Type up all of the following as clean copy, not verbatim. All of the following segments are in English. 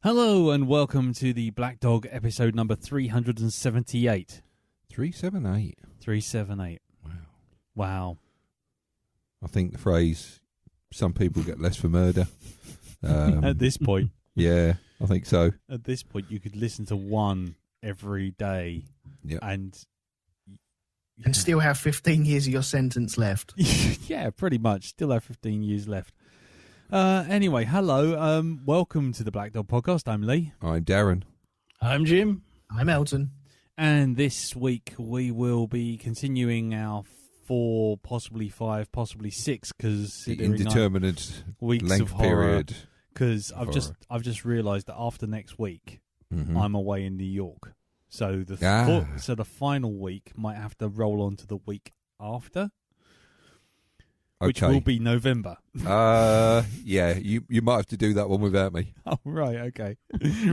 Hello and welcome to the Black Dog episode number 378. 378. 378. Wow. I think the phrase, some people get less for murder. At this point. Yeah, I think so. At this point, you could listen to one every day. Yep. And still have 15 years of your sentence left. Yeah, pretty much. Still have 15 years left. Anyway, hello. Welcome to the Black Dog podcast. I'm Lee. I'm Darren. I'm Jim. I'm Elton. And this week we will be continuing our 4, possibly 5, possibly 6, because The indeterminate weeks length of horror. period. Because I've just realised that after next week, I'm away in New York. So the final week might have to roll on to the week after, which will be November. Yeah, you might have to do that one without me. Oh, right, okay.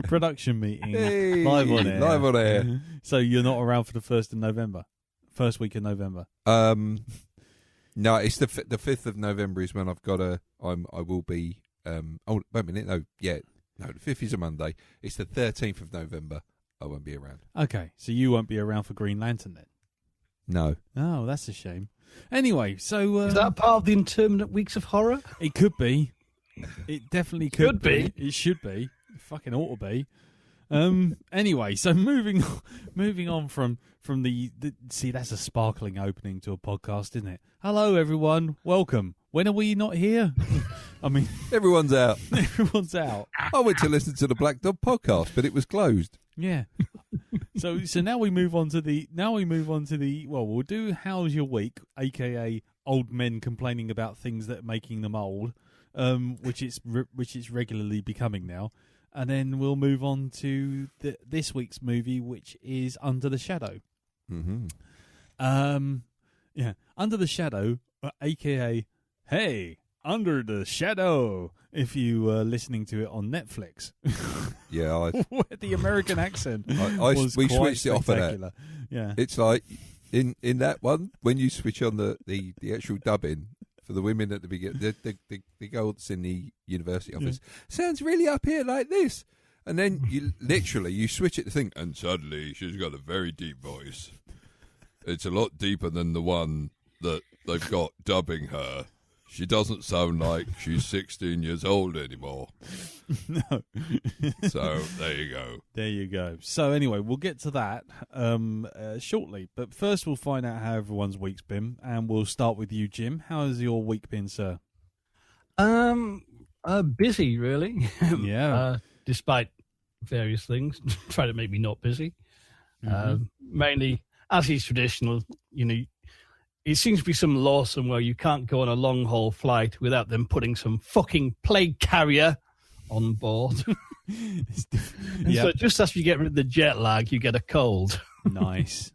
Production meeting. Hey, live on air. Live on air. So you're not around for the first week of November? No, it's the 5th of November is when I've got I will be, wait a minute, the 5th is a Monday. It's the 13th of November. I won't be around. Okay, so you won't be around for Green Lantern then? No. Oh, that's a shame. Anyway, so... Is that part of the interminate weeks of horror? It could be. It definitely could be. It should be. It fucking ought to be. Anyway, so moving on from the see, that's a sparkling opening to a podcast, isn't it? Hello, everyone. Welcome. When are we not here? I mean, Everyone's out. everyone's out. I went to listen to the Black Dog podcast, but it was closed. Yeah. So now we move on to the well, we'll do How's Your Week, aka old men complaining about things that are making them old, which it's regularly becoming now, and then we'll move on to this week's movie, which is Under the Shadow. Mm-hmm. Yeah, Under the Shadow, aka Hey, Under the Shadow, if you were listening to it on Netflix. Yeah, Where the American accent we switched it off of that. Yeah. It's like in that one when you switch on the actual dubbing for the women at the beginning, the girls in the university office sounds really up here like this, and then you switch it to think, and suddenly she's got a very deep voice. It's a lot deeper than the one that they've got dubbing her. She doesn't sound like she's 16 years old anymore. No. So, there you go. There you go. So, anyway, we'll get to that shortly. But first, we'll find out how everyone's week's been. And we'll start with you, Jim. How has your week been, sir? Busy, really. Yeah. Despite various things, try to make me not busy. Mainly, as is traditional, it seems to be some law somewhere you can't go on a long-haul flight without them putting some fucking plague carrier on board. So just as you get rid of the jet lag, you get a cold. Nice.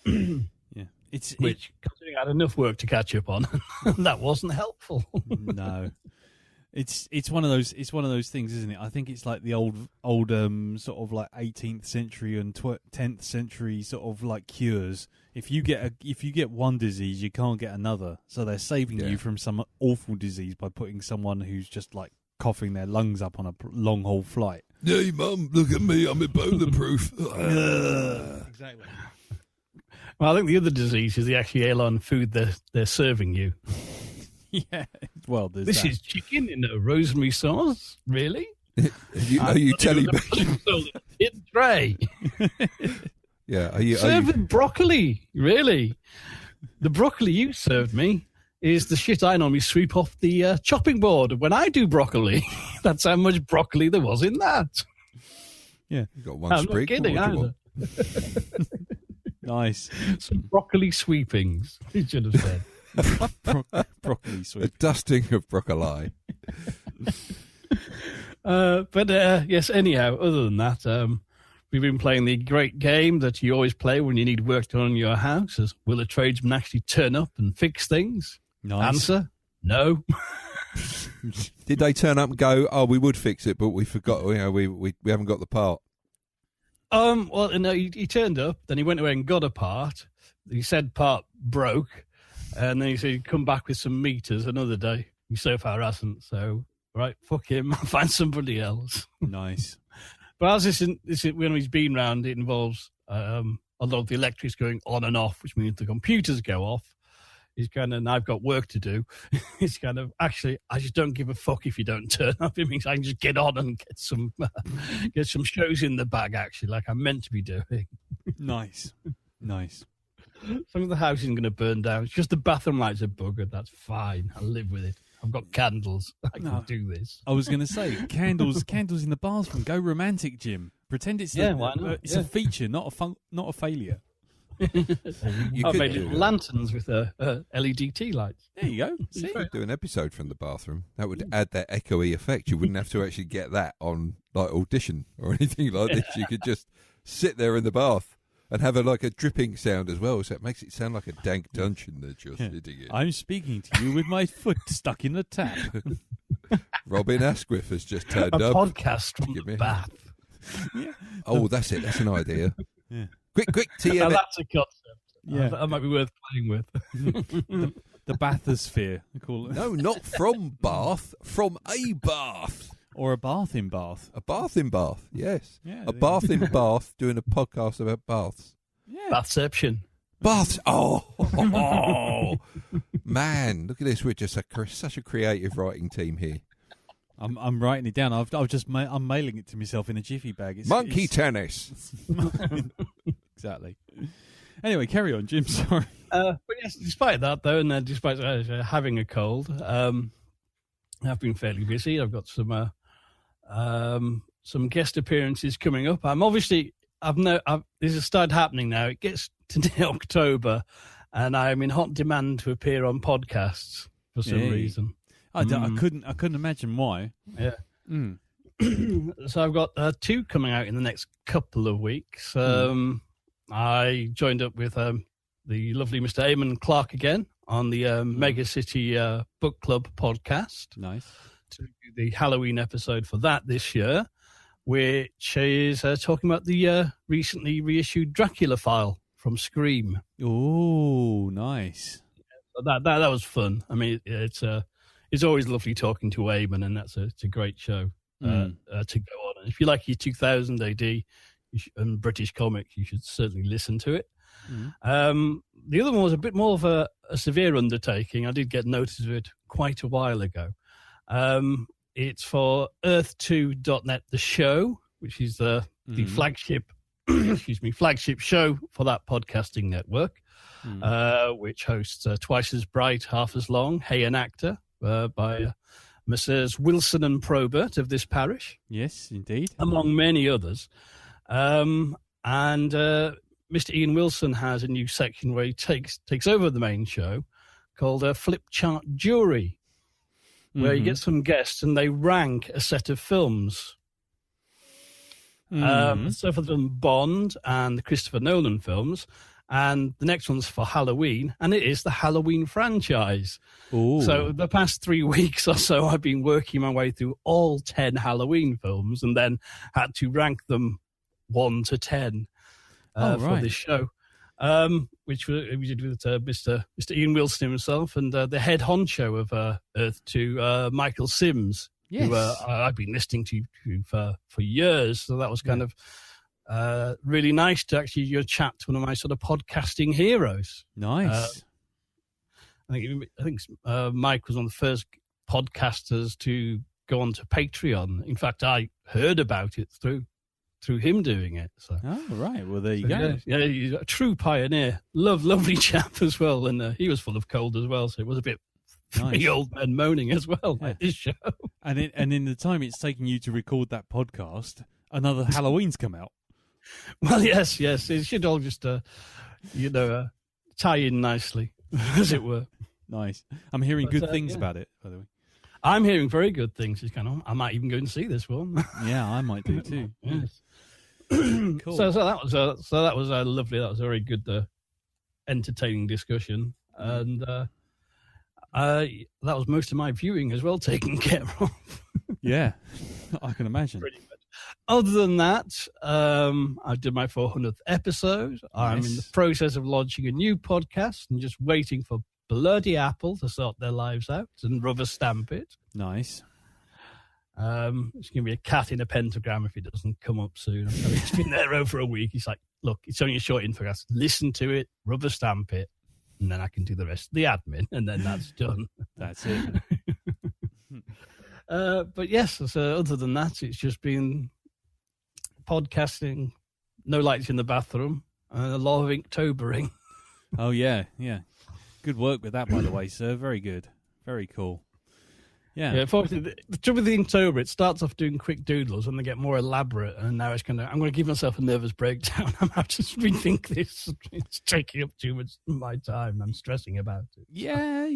Yeah. Which, considering I had enough work to catch up on, that wasn't helpful. No. It's one of those things, isn't it? I think it's like the old sort of like 18th century and 10th century sort of like cures. If you get one disease, you can't get another. So they're saving you from some awful disease by putting someone who's just like coughing their lungs up on a long haul flight. Hey, Mum, look at me. I'm Ebola proof. Exactly. Well, I think the other disease is the actual airline food they're serving you. Yeah, well, there's this that. is chicken in a rosemary sauce, really? Are you telling me? It's tray. Yeah, served with broccoli, really? The broccoli you served me is the shit I normally sweep off the chopping board when I do broccoli. That's how much broccoli there was in that. Yeah, you got one I'm sprig. not kidding either. Nice. Some broccoli sweepings, you should have said. Broccoli sweep. A dusting of broccoli. Yes, anyhow, other than that, we've been playing the great game that you always play when you need work done on your house. Is, will a tradesman actually turn up and fix things? Nice. Answer, no. Did they turn up and go, oh, we would fix it, but we forgot, we haven't got the part? Well, no, he turned up, then he went away and got a part. He said part broke, and then he said he'd come back with some meters another day. He so far hasn't, so right, fuck him, find somebody else. Nice. But as this when he's been round, it involves a lot of the electrics going on and off, which means the computers go off. He's kind of, and I've got work to do. It's kind of, actually, I just don't give a fuck if you don't turn up. It means I can just get on and get some shows in the bag, actually, like I'm meant to be doing. Nice. Some of the house isn't going to burn down. It's just the bathroom lights are buggered. That's fine. I'll live with it. I've got candles. I can do this. I was going to say, candles in the bathroom. Go romantic, Jim. Pretend it's why not? It's a feature, not a failure. You I made little lanterns with LED tea lights. There you go. See? You could do an episode from the bathroom. That would add that echoey effect. You wouldn't have to actually get that on like Audition or anything like this. You could just sit there in the bath and have a dripping sound as well. So it makes it sound like a dank dungeon that you're sitting in. I'm speaking to you with my foot stuck in the tap. Robin Asquith has just turned a up. podcast from the bath. Yeah. Oh, that's it. That's an idea. Yeah. Quick, TM. Now that's a concept. Yeah. That might be worth playing with. The bathysphere, they call it. No, not from Bath. From a bath. Or a bath in Bath. A bath in Bath, yes. Yeah, A bath in Bath doing a podcast about baths. Yeah. Bathception. Baths. Oh, man. Look at this. We're just such a creative writing team here. I'm writing it down. I'm mailing it to myself in a jiffy bag. Monkey tennis. Exactly. Anyway, carry on, Jim. Sorry. But yes, despite that, though, and despite having a cold, I've been fairly busy. I've got some guest appearances coming up. I'm obviously, this has started happening now. It gets to October, and I'm in hot demand to appear on podcasts for some reason. I couldn't imagine why. Yeah. So I've got 2 coming out in the next couple of weeks. I joined up with the lovely Mr. Eamon Clark again on the Mega City Book Club podcast. Nice. To do the Halloween episode for that this year, which is talking about the recently reissued Dracula file from Scream. Oh, nice. That was fun. I mean, it's always lovely talking to Eamon, and it's a great show to go on. And if you like your 2000 AD and British comics, you should certainly listen to it. The other one was a bit more of a severe undertaking. I did get notice of it quite a while ago. It's for Earth2.net, the show, which is the flagship, flagship show for that podcasting network, which hosts Twice as Bright, Half as Long, Hey an Actor, by Messrs. Wilson and Probert of this parish. Yes, indeed. Among many others. And Mr. Ian Wilson has a new section where he takes over the main show called Flip Chart Jury, where you get some guests and they rank a set of films. So for them, Bond and the Christopher Nolan films, and the next one's for Halloween, and it is the Halloween franchise. Ooh. So the past 3 weeks or so, I've been working my way through all 10 Halloween films and then had to rank them 1 to 10 for this show, which we did with Mr. Ian Wilson himself and the head honcho of Earth 2, Michael Sims, who I've been listening to for years. So that was kind of really nice to actually chat to one of my sort of podcasting heroes. Nice. I think Mike was one of the first podcasters to go on to Patreon. In fact, I heard about it through him doing it. So. Oh, right. Well, there you go. Yeah, he's a true pioneer. Lovely chap as well. And he was full of cold as well. So it was a bit three old men moaning as well at his show. And in the time it's taken you to record that podcast, another Halloween's come out. Well, yes. It should all just, tie in nicely, as it were. Nice. I'm hearing good things about it, by the way. I'm hearing very good things. It's kind of, I might even go and see this one. Yeah, I might do too. Yes. Cool. So that was lovely. That was a very good, entertaining discussion, and that was most of my viewing as well taken care of. Yeah, I can imagine. Pretty much. Other than that, I did my 400th episode. Nice. I'm in the process of launching a new podcast and just waiting for bloody Apple to sort their lives out and rubber stamp it. Nice. It's going to be a cat in a pentagram if it doesn't come up soon. It's been there over a week. He's like, look, it's only a short infographic. Listen to it, rubber stamp it, and then I can do the rest of the admin, and then that's done. That's it. But yes, so other than that, it's just been podcasting, no lights in the bathroom, and a lot of Inktoberring. Oh, yeah. Good work with that, by the way, sir. Very good. Very cool. Yeah. Unfortunately, the trouble with the Inktober, it starts off doing quick doodles and they get more elaborate, and now I'm going to give myself a nervous breakdown. I'm have to rethink this. It's taking up too much of my time. I'm stressing about it. Yeah.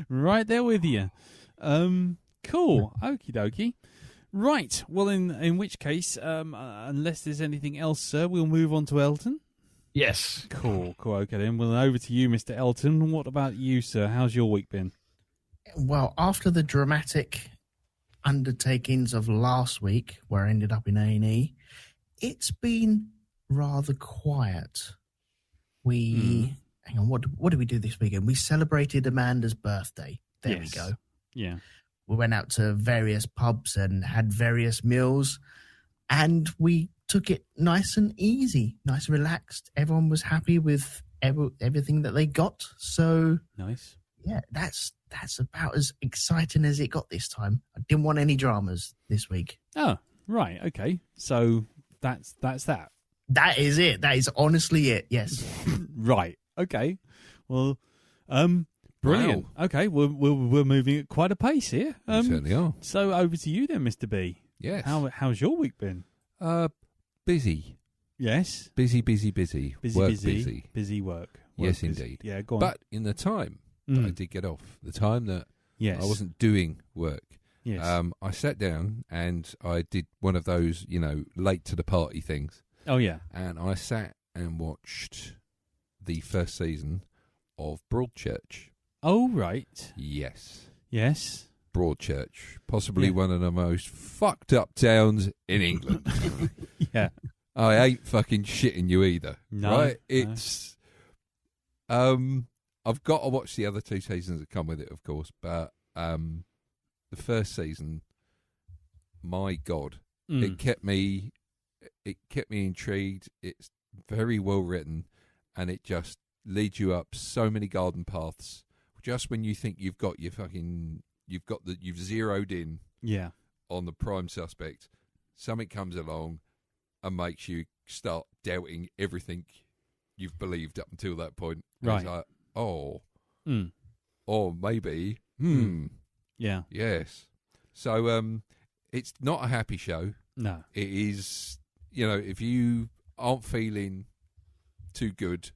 Right there with you. Cool. Okie dokie. Right. Well, in which case, unless there's anything else, sir, we'll move on to Elton. Yes. Cool. Okay, then. Well, over to you, Mr. Elton. What about you, sir? How's your week been? Well, after the dramatic undertakings of last week, where I ended up in A&E, it's been rather quiet. Hang on, what did we do this weekend? We celebrated Amanda's birthday. There we go. Yeah. We went out to various pubs and had various meals, and we took it nice and easy, nice and relaxed. Everyone was happy with everything that they got. So Nice. Yeah, that's about as exciting as it got this time. I didn't want any dramas this week. Oh, right. Okay. So that's that. That is it. That is honestly it. Yes. Right. Okay. Well, brilliant. Wow. Okay. We're moving at quite a pace here. We certainly are. So over to you then, Mr. B. Yes. How's your week been? Busy. Yes. Busy. Busy work. Yes, busy. indeed. Yeah, go on. But in the time that I did get off, the time that I wasn't doing work, I sat down and I did one of those, late to the party things. Oh, yeah. And I sat and watched the first season of Broadchurch. Oh, right. Yes. Broadchurch, possibly one of the most fucked up towns in England. Yeah. I ain't fucking shitting you either. No. Right? It's I've got to watch the other two seasons that come with it, of course, but the first season, my God, it kept me intrigued. It's very well written, and it just leads you up so many garden paths. Just when you think you've zeroed in on the prime suspect, something comes along and makes you start doubting everything you've believed up until that point. Right. It's like, or maybe, yeah. Yes. So it's not a happy show. No. It is, if you aren't feeling too good,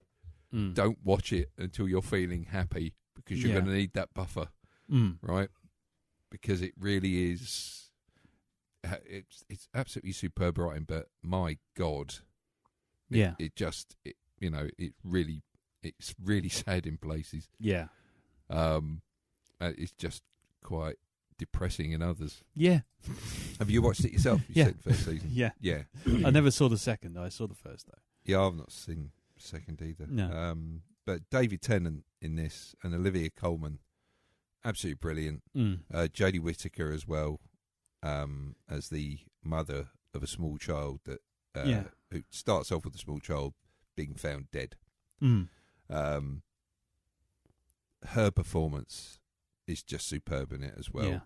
don't watch it until you're feeling happy, because you're going to need that buffer, right? Because it really is, it's absolutely superb writing, but my God, it's really sad in places. Yeah. It's just quite depressing in others. Yeah. Have you watched it yourself? You said the first season. Yeah. I never saw the second. I saw the first though. Yeah, I've not seen the second either. No. But David Tennant in this and Olivia Colman, absolutely brilliant. Jodie Whittaker as well, as the mother of a small child that who starts off with a small child being found dead. Her performance is just superb in it as well. Yeah.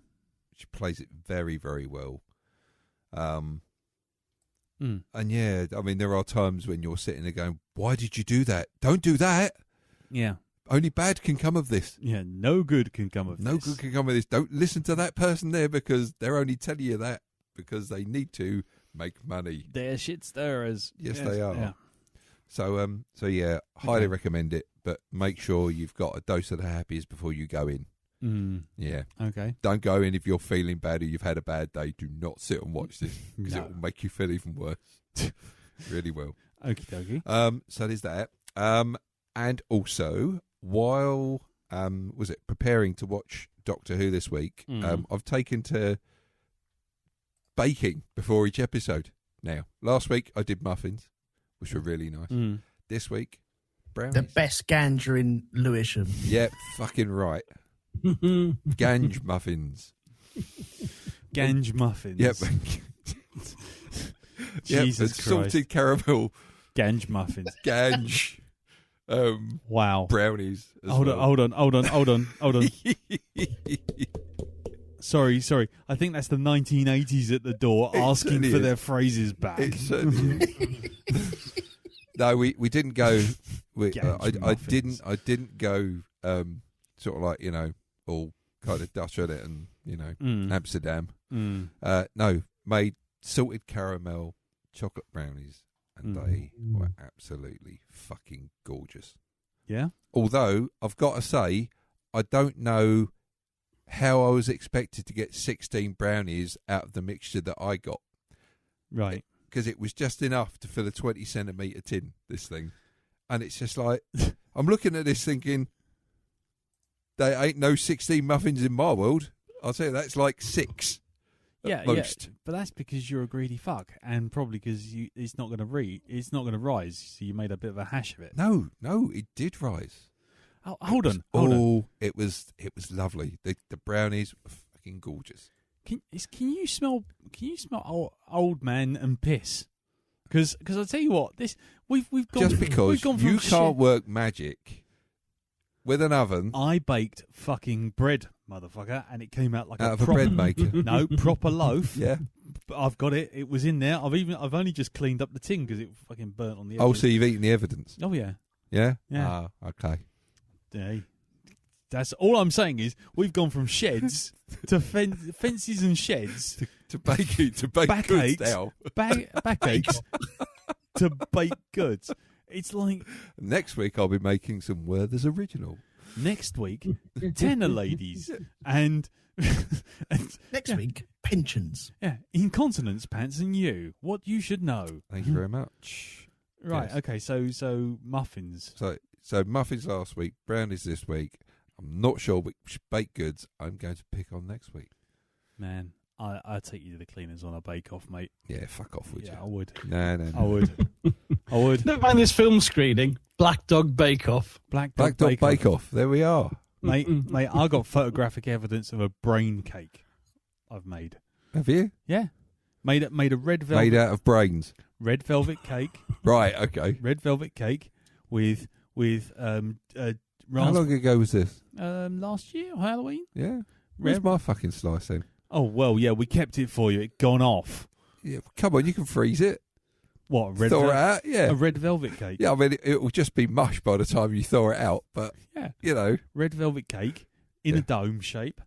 She plays it very, very well. And there are times when you're sitting there going, why did you do that? Don't do that. Yeah. Only bad can come of this. Yeah, no good can come of this. No good can come of this. Don't listen to that person there, because they're only telling you that because they need to make money. They're shit stirrers. Yes, they are. Yeah. So highly recommend it, but make sure you've got a dose of the happies before you go in. Yeah. Okay. Don't go in if you're feeling bad or you've had a bad day. Do not sit and watch this, because No. it will make you feel even worse. Really will. Okie dokie. So there's that. And also, while preparing to watch Doctor Who this week, I've taken to baking before each episode. Now, last week I did muffins, which were really nice. This week, brownies. The best ganger in Lewisham. Yeah, fucking right. Ganj muffins. Ganj muffins. Yep. Jesus Christ. Salted caramel. Ganj muffins. Ganj. Wow. Brownies. Hold on. Sorry. I think that's the 1980s at the door asking for their phrases back. It certainly is. No, we didn't go. I didn't go. Sort of like all kind of Dutch on it, and Amsterdam. No, made salted caramel chocolate brownies, and they were absolutely fucking gorgeous. Yeah. Although I've got to say, I don't know how I was expected to get 16 brownies out of the mixture that I got. Right. Because it was just enough to fill a 20 centimetre tin, this thing. And it's just like, I'm looking at this thinking, there ain't no 16 muffins in my world. I'll tell you, that's like 6 at most. Yeah, but that's because you're a greedy fuck, and probably because it's not going to rise, so you made a bit of a hash of it. No, it did rise. Oh, hold on. It was lovely. The brownies were fucking gorgeous. Can you smell old man and piss? Because I tell you what, we've gone just because you can't work magic with an oven. I baked fucking bread, motherfucker, and it came out like out of a bread maker. No, proper loaf. Yeah, but I've got it. It was in there. I've only just cleaned up the tin because it fucking burnt on the edge. Oh, so you've eaten the evidence? Oh yeah. Yeah. Yeah. Okay. Yeah. That's all I'm saying is we've gone from sheds to fences and sheds to bake goods now. Backaches to baked goods. It's like next week I'll be making some Werther's original. Next week, tenor ladies and next week pensions. Yeah, incontinence pants and you. What you should know. Thank you very much. Right. Yes. Okay. So muffins. So muffins last week, brownies this week. I'm not sure which baked goods I'm going to pick on next week. Man, I'd take you to the cleaners on a bake-off, mate. Yeah, fuck off, would you? Yeah, I would. No. I would. I would. Never mind this film screening, Black Dog Bake Off. Black Dog Bake Off. There we are. Mate, I got photographic evidence of a brain cake I've made. Have you? Yeah. Made a red velvet. Made out of brains. Red velvet cake. Right, okay. Red velvet cake with how long ago was this? Last year, Halloween. Yeah. Where's my fucking slice then? Oh, well, yeah, we kept it for you. It gone off. Yeah, come on, you can freeze it. What, thaw it out? Yeah. A red velvet cake? Yeah, I mean, it will just be mush by the time you thaw it out, but, yeah, red velvet cake in a dome shape,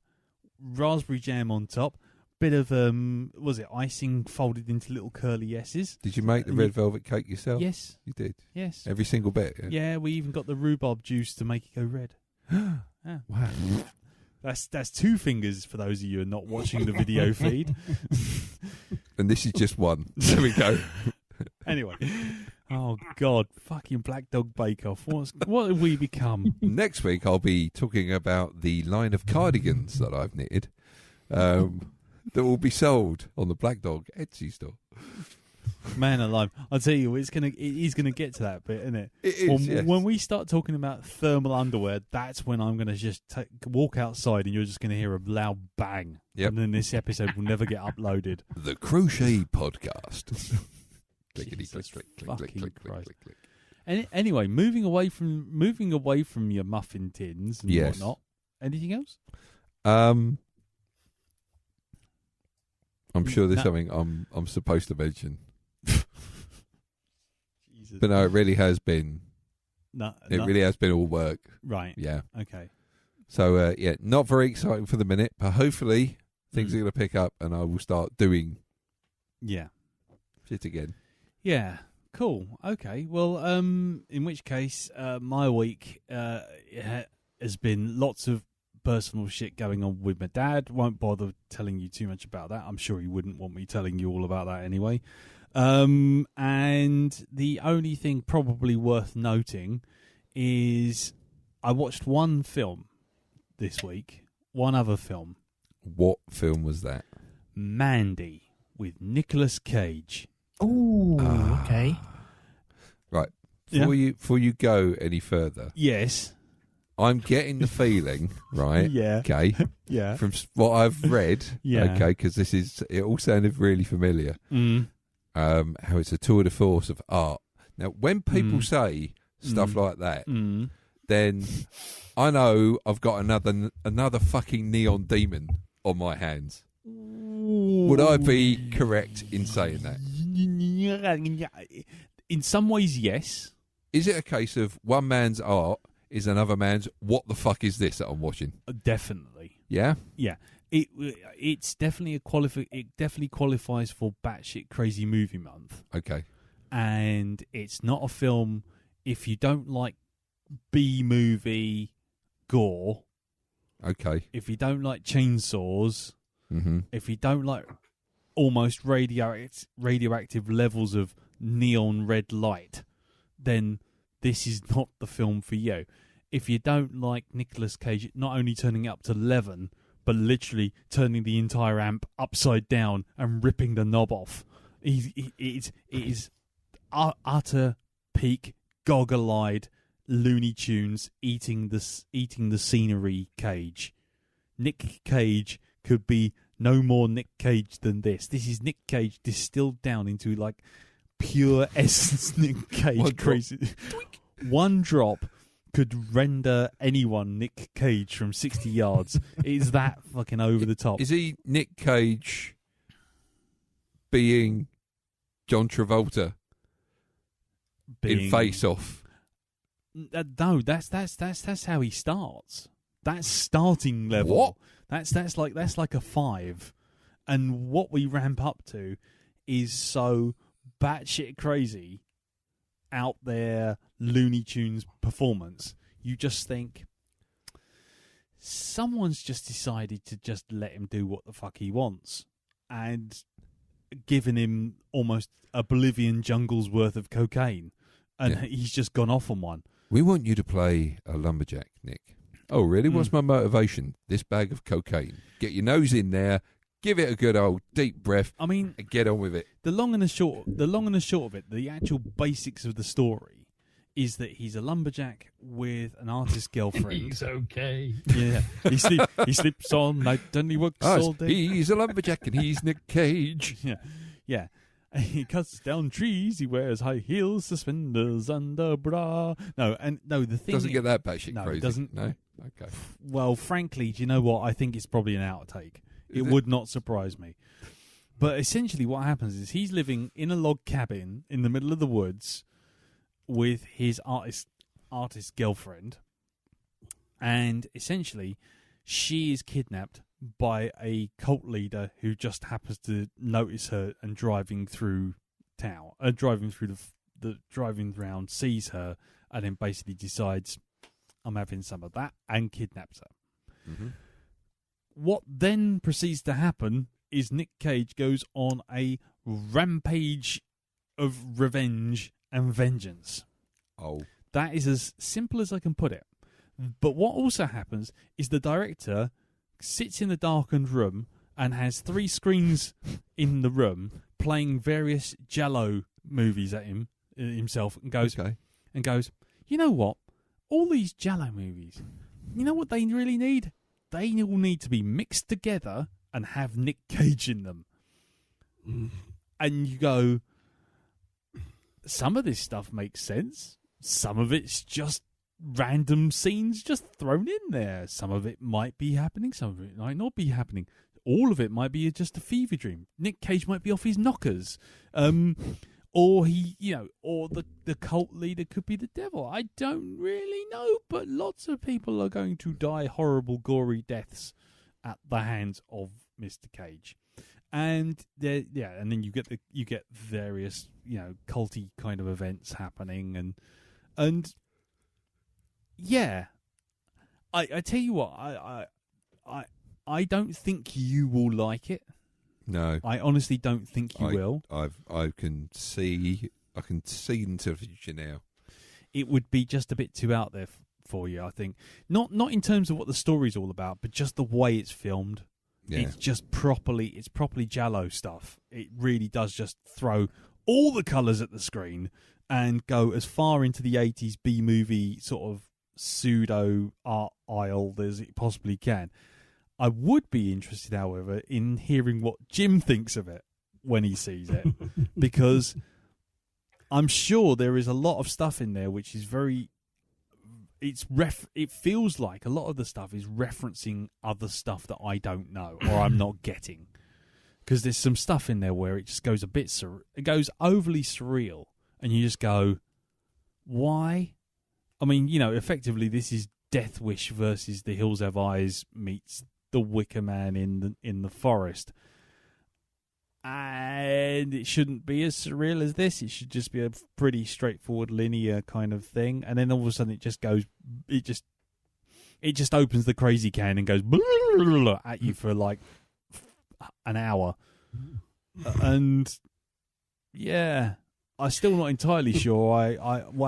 raspberry jam on top, bit of, was it icing folded into little curly S's. Did you make the red velvet cake yourself? Yes. You did? Yes. Every single bit? Yeah, we even got the rhubarb juice to make it go red. Yeah. Wow. That's 2 fingers for those of you who are not watching the video feed. And this is just one. There we go. Anyway. Oh, God. Fucking Black Dog Bake Off. What have we become? Next week, I'll be talking about the line of cardigans that I've knitted that will be sold on the Black Dog Etsy store. Man alive. I'll tell you, it is going to get to that bit, isn't it? It is, yes. When we start talking about thermal underwear, that's when I'm going to just walk outside and you're just going to hear a loud bang. Yep. And then this episode will never get uploaded. The Crochet Podcast. Clickety Jesus click, click, click, click, click, click, click. Anyway, moving away from your muffin tins and whatnot. Anything else? I'm sure there's something I'm supposed to mention. Jesus. But no, it really has been. Really has been all work. Right. Yeah. Okay. So not very exciting for the minute, but hopefully things are going to pick up and I will start doing. Yeah. Shit again. Yeah. Cool. Okay. Well, in which case, my week has been lots of personal shit going on with my dad. Won't bother telling you too much about that. I'm sure he wouldn't want me telling you all about that anyway. And the only thing probably worth noting is I watched one film this week. One other film. What film was that? Mandy with Nic Cage. Oh, okay. Right. Before you go any further. Yes. I'm getting the feeling, right? Yeah. Okay. Yeah. From what I've read. Yeah. Okay, because it all sounded really familiar. How it's a tour de force of art. Now, when people say stuff like that, then I know I've got another fucking neon demon on my hands. Would I be correct in saying that? In some ways, yes. Is it a case of one man's art is another man's what the fuck is this that I'm watching? Definitely. Yeah? Yeah. It's definitely it definitely qualifies for batshit crazy movie month. Okay. And it's not a film if you don't like B movie gore. Okay. If you don't like chainsaws, if you don't like almost radioactive levels of neon red light, then this is not the film for you. If you don't like Nicolas Cage not only turning up to 11, but literally turning the entire amp upside down and ripping the knob off, it is utter peak goggle-eyed Looney Tunes eating the scenery Cage. Nic Cage could be no more Nic Cage than this. This is Nic Cage distilled down into like pure essence Nic Cage crazy. One drop could render anyone Nic Cage from 60 yards. It's that fucking over the top. Is he Nic Cage being John Travolta in Face Off? No, that's how he starts. That's starting level. What? That's like a 5, and what we ramp up to is so batshit crazy, out there Looney Tunes performance. You just think someone's just decided to just let him do what the fuck he wants, and given him almost Oblivion Jungle's worth of cocaine, and he's just gone off on one. We want you to play a lumberjack, Nick. Oh, really? What's my motivation? This bag of cocaine. Get your nose in there, give it a good old deep breath. I mean, and get on with it. The long and the short of it, the actual basics of the story is that he's a lumberjack with an artist girlfriend. He's okay. Yeah, he sleeps all night and he works all day. He's a lumberjack and he's Nic Cage. Yeah. He cuts down trees. He wears high heels, suspenders, and a bra. The thing Doesn't get that batshit crazy. It doesn't. No. Okay. Well, frankly, do you know what? I think it's probably an outtake. It would not surprise me. But essentially, what happens is he's living in a log cabin in the middle of the woods with his artist girlfriend, and essentially, she is kidnapped by a cult leader who just happens to notice her and driving through town, driving around, sees her, and then basically decides, I'm having some of that, and kidnaps her. Mm-hmm. What then proceeds to happen is Nic Cage goes on a rampage of revenge and vengeance. Oh. That is as simple as I can put it. But what also happens is the director sits in the darkened room and has 3 screens in the room playing various Jello movies at himself and goes, you know what? All these Jello movies, you know what they really need? They all need to be mixed together and have Nic Cage in them. And you go, some of this stuff makes sense. Some of it's just random scenes just thrown in there. Some of it might be happening, some of it might not be happening. All of it might be just a fever dream. Nic Cage might be off his knockers. Or the cult leader could be the devil. I don't really know, but lots of people are going to die horrible, gory deaths at the hands of Mr. Cage. And and then you get various, culty kind of events happening and yeah, I tell you what, I don't think you will like it. No, I honestly don't think you will. I can see into the future now. It would be just a bit too out there for you, I think. Not in terms of what the story's all about, but just the way it's filmed. Yeah. It's properly Jallo stuff. It really does just throw all the colours at the screen and go as far into the 80s B-movie sort of pseudo art aisle as it possibly can. I would be interested, however, in hearing what Jim thinks of it when he sees it, because I'm sure there is a lot of stuff in there which is very. It feels like a lot of the stuff is referencing other stuff that I don't know or I'm not getting, because there's some stuff in there where it just goes a bit it goes overly surreal, and you just go, why? I mean, effectively this is Death Wish versus The Hills Have Eyes meets The Wicker Man in the forest. And it shouldn't be as surreal as this. It should just be a pretty straightforward, linear kind of thing. And then all of a sudden, it just opens the crazy can and goes at you for like an hour. And yeah, I'm still not entirely sure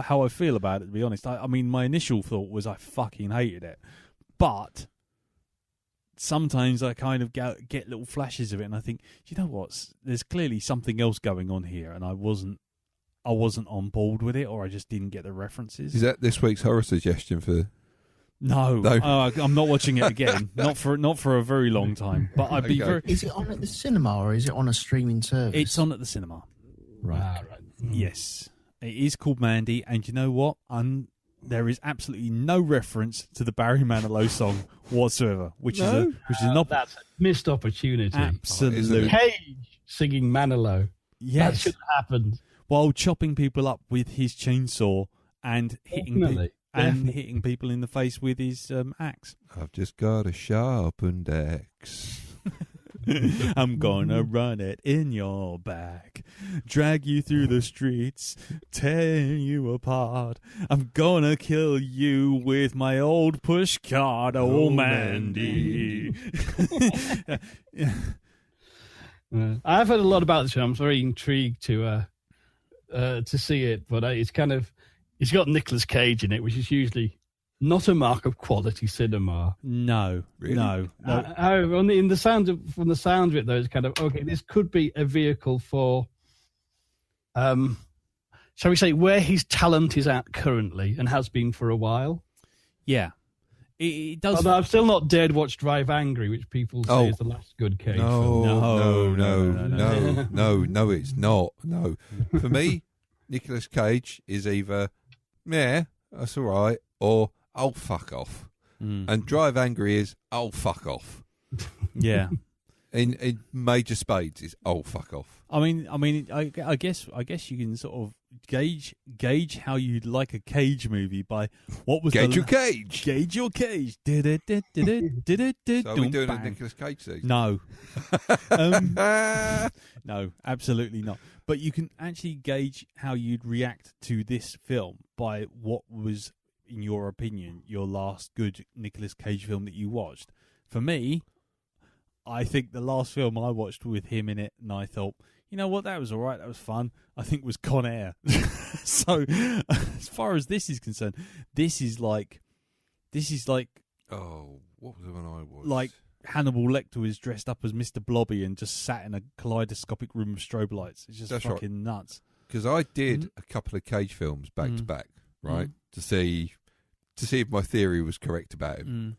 how I feel about it. To be honest, I mean, my initial thought was I fucking hated it, but sometimes I kind of get little flashes of it, and I think, you know what? There's clearly something else going on here, and I wasn't on board with it, or I just didn't get the references. Is that this week's horror suggestion for? No. I'm not watching it again. not for a very long time. But I'd be very. Is it on at the cinema or is it on a streaming service? It's on at the cinema. Right. Yes, it is called Mandy, and you know what? There is absolutely no reference to the Barry Manilow song whatsoever, which is not that's a missed opportunity. Absolutely. Cage singing Manilow. Yes, that should have happened while chopping people up with his chainsaw and hitting people in the face with his axe. I've just got a sharpened axe. I'm gonna run it in your back, drag you through the streets, tear you apart. I'm gonna kill you with my old push cart, oh Mandy. I've heard a lot about this film. I'm very intrigued to see it, but it's got Nicolas Cage in it, which is usually not a mark of quality cinema. No, really? No. From the sound of it, though, it's kind of okay. This could be a vehicle for, shall we say, where his talent is at currently and has been for a while. Yeah, it does. Although I've still not dared watch Drive Angry, which people say is the last good Cage film. No, it's not. No, for me, Nicolas Cage is either that's all right, or oh, fuck off. And Drive Angry is oh, fuck off. Yeah. In major spades is oh, fuck off. I guess you can sort of gauge how you'd like a Cage movie by what was Gauge your Cage. Gauge your Cage. So are we doing a Nicolas Cage season? No. No, absolutely not. But you can actually gauge how you'd react to this film by what was, in your opinion, your last good Nicolas Cage film that you watched. For me, I think the last film I watched with him in it, and I thought, you know what, that was all right, that was fun, I think was Con Air. So, as far as this is concerned, this is like... Oh, what was the one I watched? Like Hannibal Lecter was dressed up as Mr. Blobby and just sat in a kaleidoscopic room of strobe lights. It's just fucking nuts. Because I did a couple of Cage films back to back, right, to see if my theory was correct about him.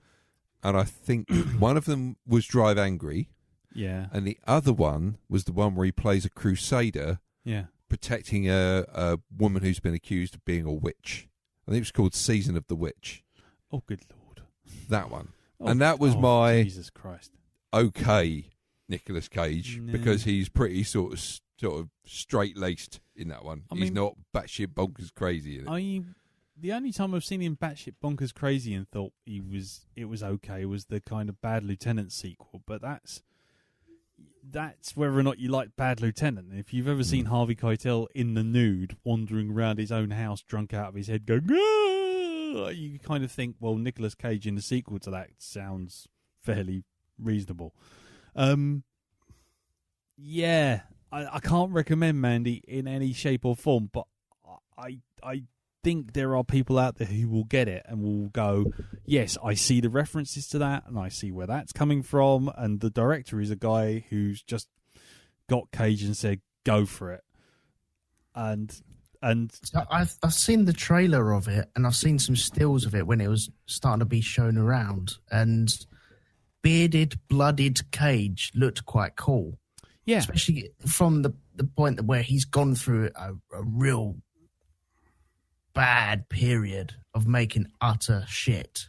And I think one of them was Drive Angry. Yeah. And the other one was the one where he plays a crusader protecting a woman who's been accused of being a witch. I think it was called Season of the Witch. Oh, good Lord. That one. And that was my Jesus Christ. Okay Nicolas Cage, because he's pretty sort of straight-laced in that one. He's not batshit bonkers crazy in it. The only time I've seen him batshit bonkers crazy and thought it was okay was the kind of Bad Lieutenant sequel, but that's whether or not you like Bad Lieutenant. If you've ever seen Harvey Keitel in the nude, wandering around his own house, drunk out of his head, going, "Ah!" You kind of think, well, Nicolas Cage in the sequel to that sounds fairly reasonable. Yeah, I can't recommend Mandy in any shape or form, but I think there are people out there who will get it and will go, yes, I see the references to that and I see where that's coming from, and the director is a guy who's just got Cage and said, go for it. And And So I've seen the trailer of it, and I've seen some stills of it when it was starting to be shown around. And bearded, blooded Cage looked quite cool. yeah, Especially from the point where he's gone through a real bad period of making utter shit.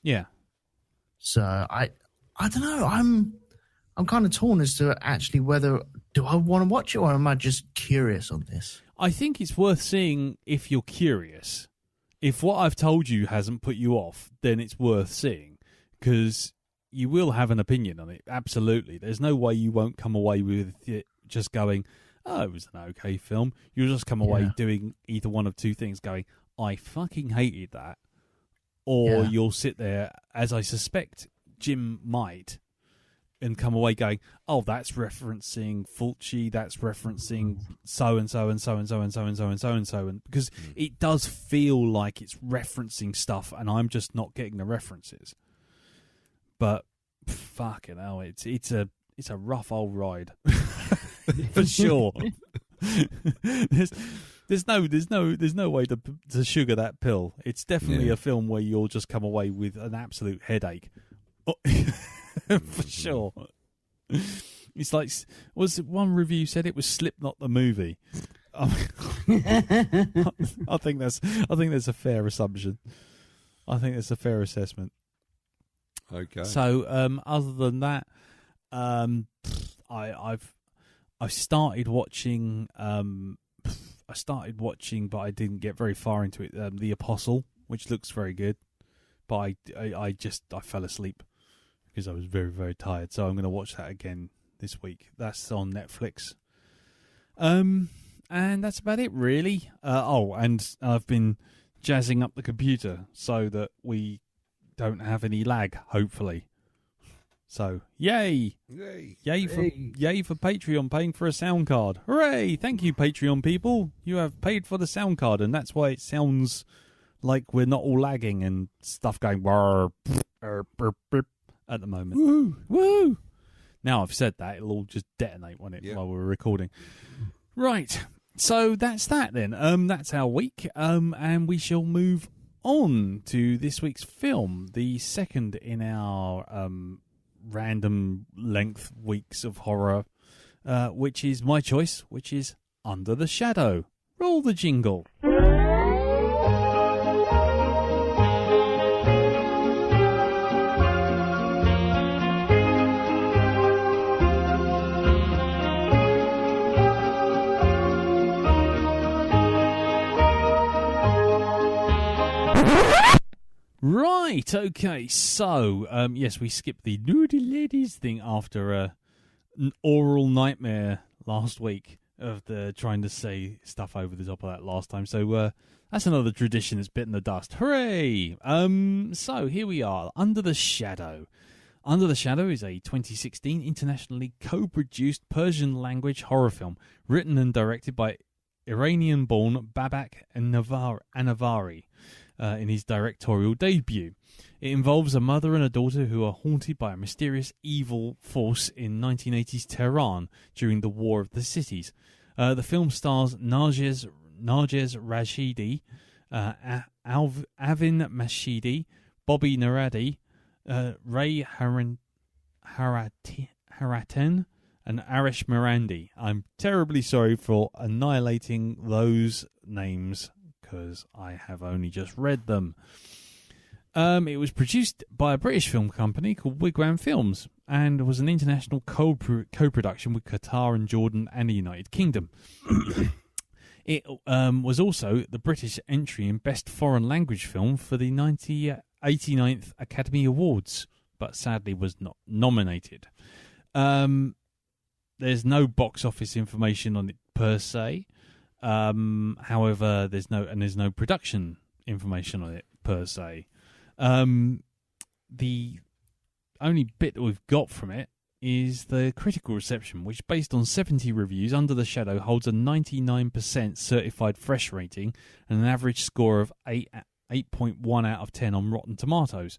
yeah. So I don't know. I'm kind of torn as to actually whether do I want to watch it or am I just curious on this? I think it's worth seeing if you're curious. If what I've told you hasn't put you off, then it's worth seeing because you will have an opinion on it. Absolutely. There's no way you won't come away with it just going, oh, it was an okay film. You'll just come away doing either one of two things, going, I fucking hated that. Or you'll sit there, as I suspect Jim might, and come away going, oh, that's referencing Fulci, that's referencing so-and-so and so-and-so and so-and-so and so-and-so. And because it does feel like it's referencing stuff and I'm just not getting the references. But fucking hell, it's a rough old ride. For sure. There's no way to sugar that pill. It's definitely a film where you'll just come away with an absolute headache. For sure. It's like, was one review said it was Slipknot the movie? I think that's a fair assumption. I think that's a fair assessment. Okay. So other than that, I've started watching. I started watching, but I didn't get very far into it. The Apostle, which looks very good, but I fell asleep because I was very, very tired. So I'm going to watch that again this week. That's on Netflix. And that's about it, really. And I've been jazzing up the computer so that we don't have any lag, hopefully. So, yay! Yay for Patreon paying for a sound card. Hooray! Thank you, Patreon people. You have paid for the sound card, and that's why it sounds like we're not all lagging and stuff going at the moment. Woo! Woo! Now I've said that, it'll all just detonate while we're recording. Right. So that's that then. That's our week. And we shall move on to this week's film, the second in our random length weeks of horror, which is my choice, which is Under the Shadow. Roll the jingle. Right, okay, so, yes, we skipped the nudie ladies thing after an oral nightmare last week of the trying to say stuff over the top of that last time. So that's another tradition that's bitten the dust. Hooray! So here we are, Under the Shadow. Under the Shadow is a 2016 internationally co-produced Persian-language horror film written and directed by Iranian-born Babak Anavari. In his directorial debut. It involves a mother and a daughter who are haunted by a mysterious evil force in 1980s Tehran during the War of the Cities. The film stars Narges Rashidi, Avin Mashidi, Bobby Naradi, Ray Haratan, and Arish Mirandi. I'm terribly sorry for annihilating those names, because I have only just read them. It was produced by a British film company called Wigwam Films and was an international co-production with Qatar and Jordan and the United Kingdom. It was also the British entry in Best Foreign Language Film for the 89th Academy Awards, but sadly was not nominated. There's no box office information on it per se. However, there's no production information on it per se. The only bit that we've got from it is the critical reception, which, based on 70 reviews, Under the Shadow holds a 99% certified fresh rating and an average score of 8.1 out of 10 on Rotten Tomatoes.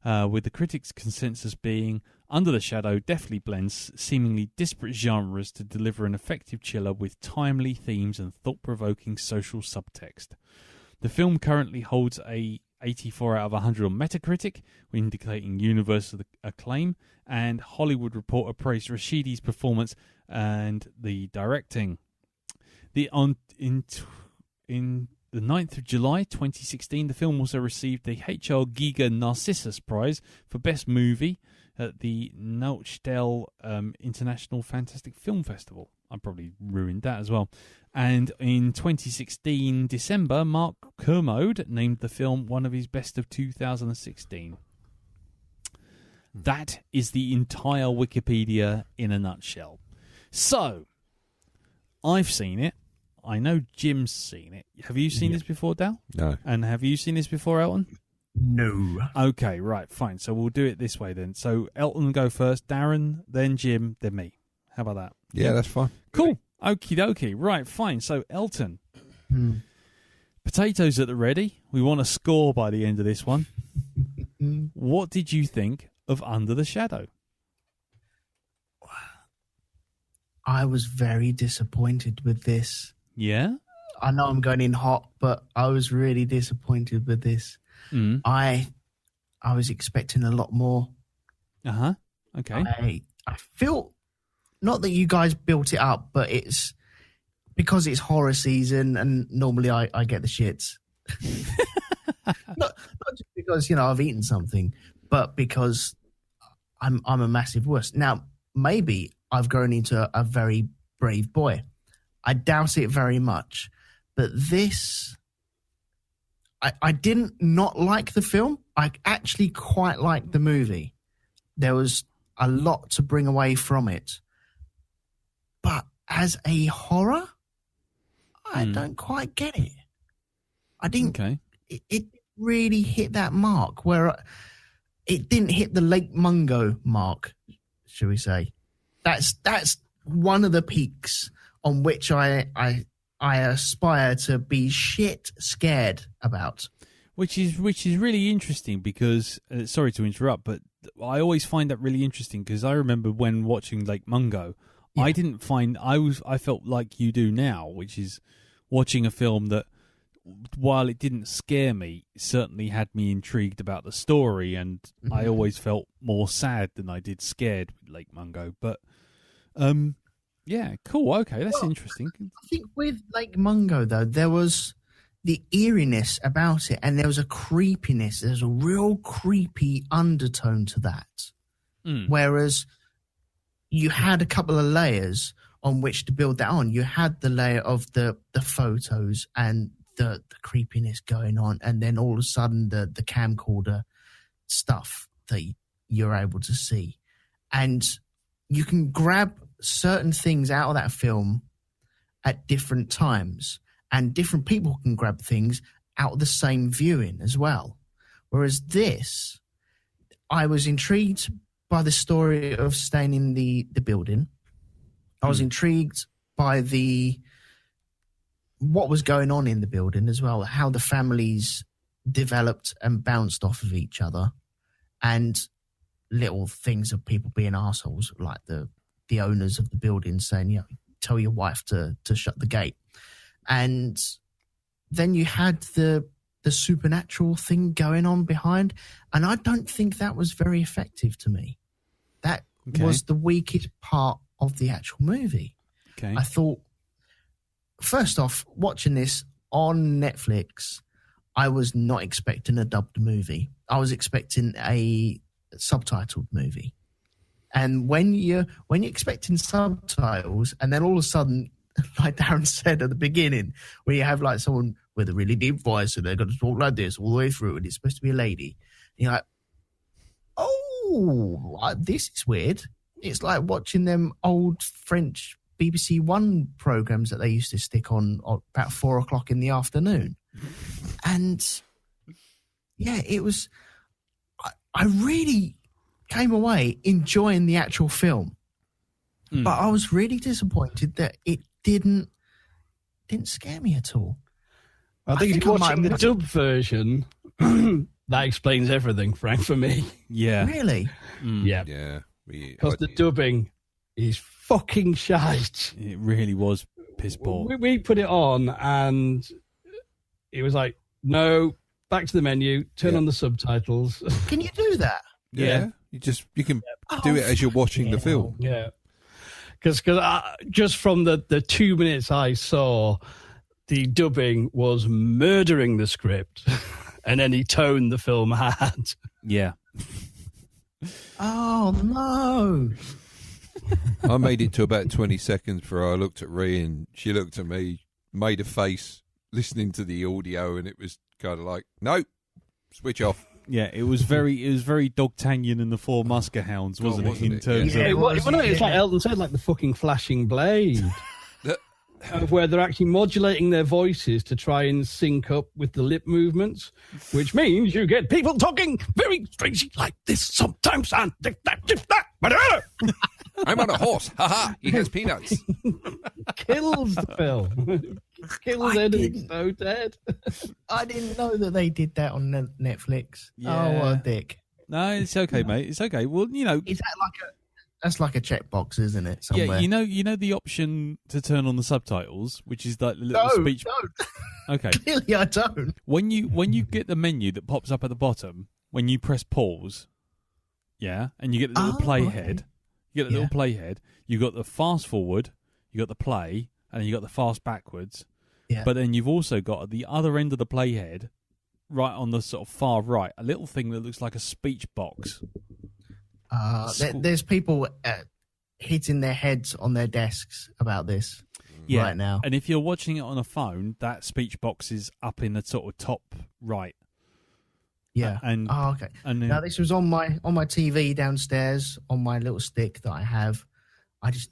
with the critics' consensus being Under the Shadow deftly blends seemingly disparate genres to deliver an effective chiller with timely themes and thought-provoking social subtext. The film currently holds a 84 out of 100 on Metacritic, indicating universal acclaim, and Hollywood Reporter praised Rashidi's performance and the directing. In the 9th of July 2016, the film also received the H.R. Giger Narcissus Prize for Best Movie at the Neuchâtel International Fantastic Film Festival. I probably ruined that as well. And in 2016 December, Mark Kermode named the film one of his best of 2016. That is the entire Wikipedia in a nutshell. So, I've seen it. I know Jim's seen it. Have you seen this before, Dal? No. And have you seen this before, Elton? No. Okay, right, fine. So we'll do it this way then. So Elton go first, Darren, then Jim, then me. How about that? Yeah, that's fine. Cool. Okie dokie. Right, fine. So Elton, potatoes at the ready. We want a score by the end of this one. What did you think of Under the Shadow? I was very disappointed with this. Yeah? I know I'm going in hot, but I was really disappointed with this. I was expecting a lot more. Uh-huh. Okay. I feel, not that you guys built it up, but it's because it's horror season and normally I get the shits. not just because, I've eaten something, but because I'm a massive wuss. Now, maybe I've grown into a very brave boy. I doubt it very much. But this, I didn't not like the film. I actually quite liked the movie. There was a lot to bring away from it. But as a horror, I don't quite get it. I didn't. Okay. It really hit that mark where it didn't hit the Lake Mungo mark, shall we say. That's one of the peaks on which I aspire to be shit scared about. Which is really interesting because, sorry to interrupt, but I always find that really interesting because I remember when watching Lake Mungo, I didn't find, I felt like you do now, which is watching a film that, while it didn't scare me, certainly had me intrigued about the story, and I always felt more sad than I did scared with Lake Mungo. But, yeah, cool, okay, that's interesting. I think with Lake Mungo, though, there was the eeriness about it, and there was a creepiness. There's a real creepy undertone to that. Whereas you had a couple of layers on which to build that on. You had the layer of the photos and the creepiness going on, and then all of a sudden the camcorder stuff that you're able to see. And you can grab certain things out of that film at different times, and different people can grab things out of the same viewing as well. Whereas this, I was intrigued by the story of staying in the building. I was intrigued by what was going on in the building as well, how the families developed and bounced off of each other, and little things of people being assholes, like the owners of the building saying, tell your wife to shut the gate. And then you had the supernatural thing going on behind, and I don't think that was very effective to me. That was the weakest part of the actual movie. I thought, first off, watching this on Netflix, I was not expecting a dubbed movie. I was expecting a subtitled movie. And when you're expecting subtitles, and then all of a sudden, like Darren said at the beginning, where you have like someone with a really deep voice and they're going to talk like this all the way through, and it's supposed to be a lady, and you're like, oh, this is weird. It's like watching them old French BBC One programs that they used to stick on about 4:00 in the afternoon. And yeah, it was, I really came away enjoying the actual film, but I was really disappointed that it didn't scare me at all. I think if you're watching the dub version, that explains everything, Frank, for me. Yeah. Really? Yeah. Yeah. Because the dubbing is fucking shite. It really was piss poor. We put it on and it was like, no, back to the menu, turn on the subtitles. Can you do that? Yeah. You can do it as you're watching the film. Yeah. Because just from the 2 minutes I saw, the dubbing was murdering the script and any tone the film had. Yeah. Oh, no. I made it to about 20 seconds before I looked at Rhea and she looked at me, made a face, listening to the audio, and it was kind of like, no, switch off. Yeah, it was very D'Artagnan and the Four Muskehounds, wasn't it? In terms Yeah, of it's like Elton said, like the fucking flashing blade. Of where they're actually modulating their voices to try and sync up with the lip movements, which means you get people talking very strangely like this sometimes. And I'm on a horse. Ha! He has peanuts. Kills the film. Kills it. It's so dead. I didn't know that they did that on Netflix. Yeah. Oh, what a dick. No, it's okay, mate. It's okay. Well, you know, Is that that's like a checkbox, isn't it? Somewhere. yeah, you know the option to turn on the subtitles, which is like the little speech. No. Okay. Clearly, I don't. When you get the menu that pops up at the bottom, when you press pause, yeah, and you get the little playhead, little playhead. You got the fast forward, you got the play, and then you got the fast backwards. Yeah. But then you've also got at the other end of the playhead, right on the sort of far right, a little thing that looks like a speech box. There's people hitting their heads on their desks about this right now. And if you're watching it on a phone, that speech box is up in the sort of top right. Yeah. Okay. And then, now this was on my TV downstairs on my little stick that I have. I just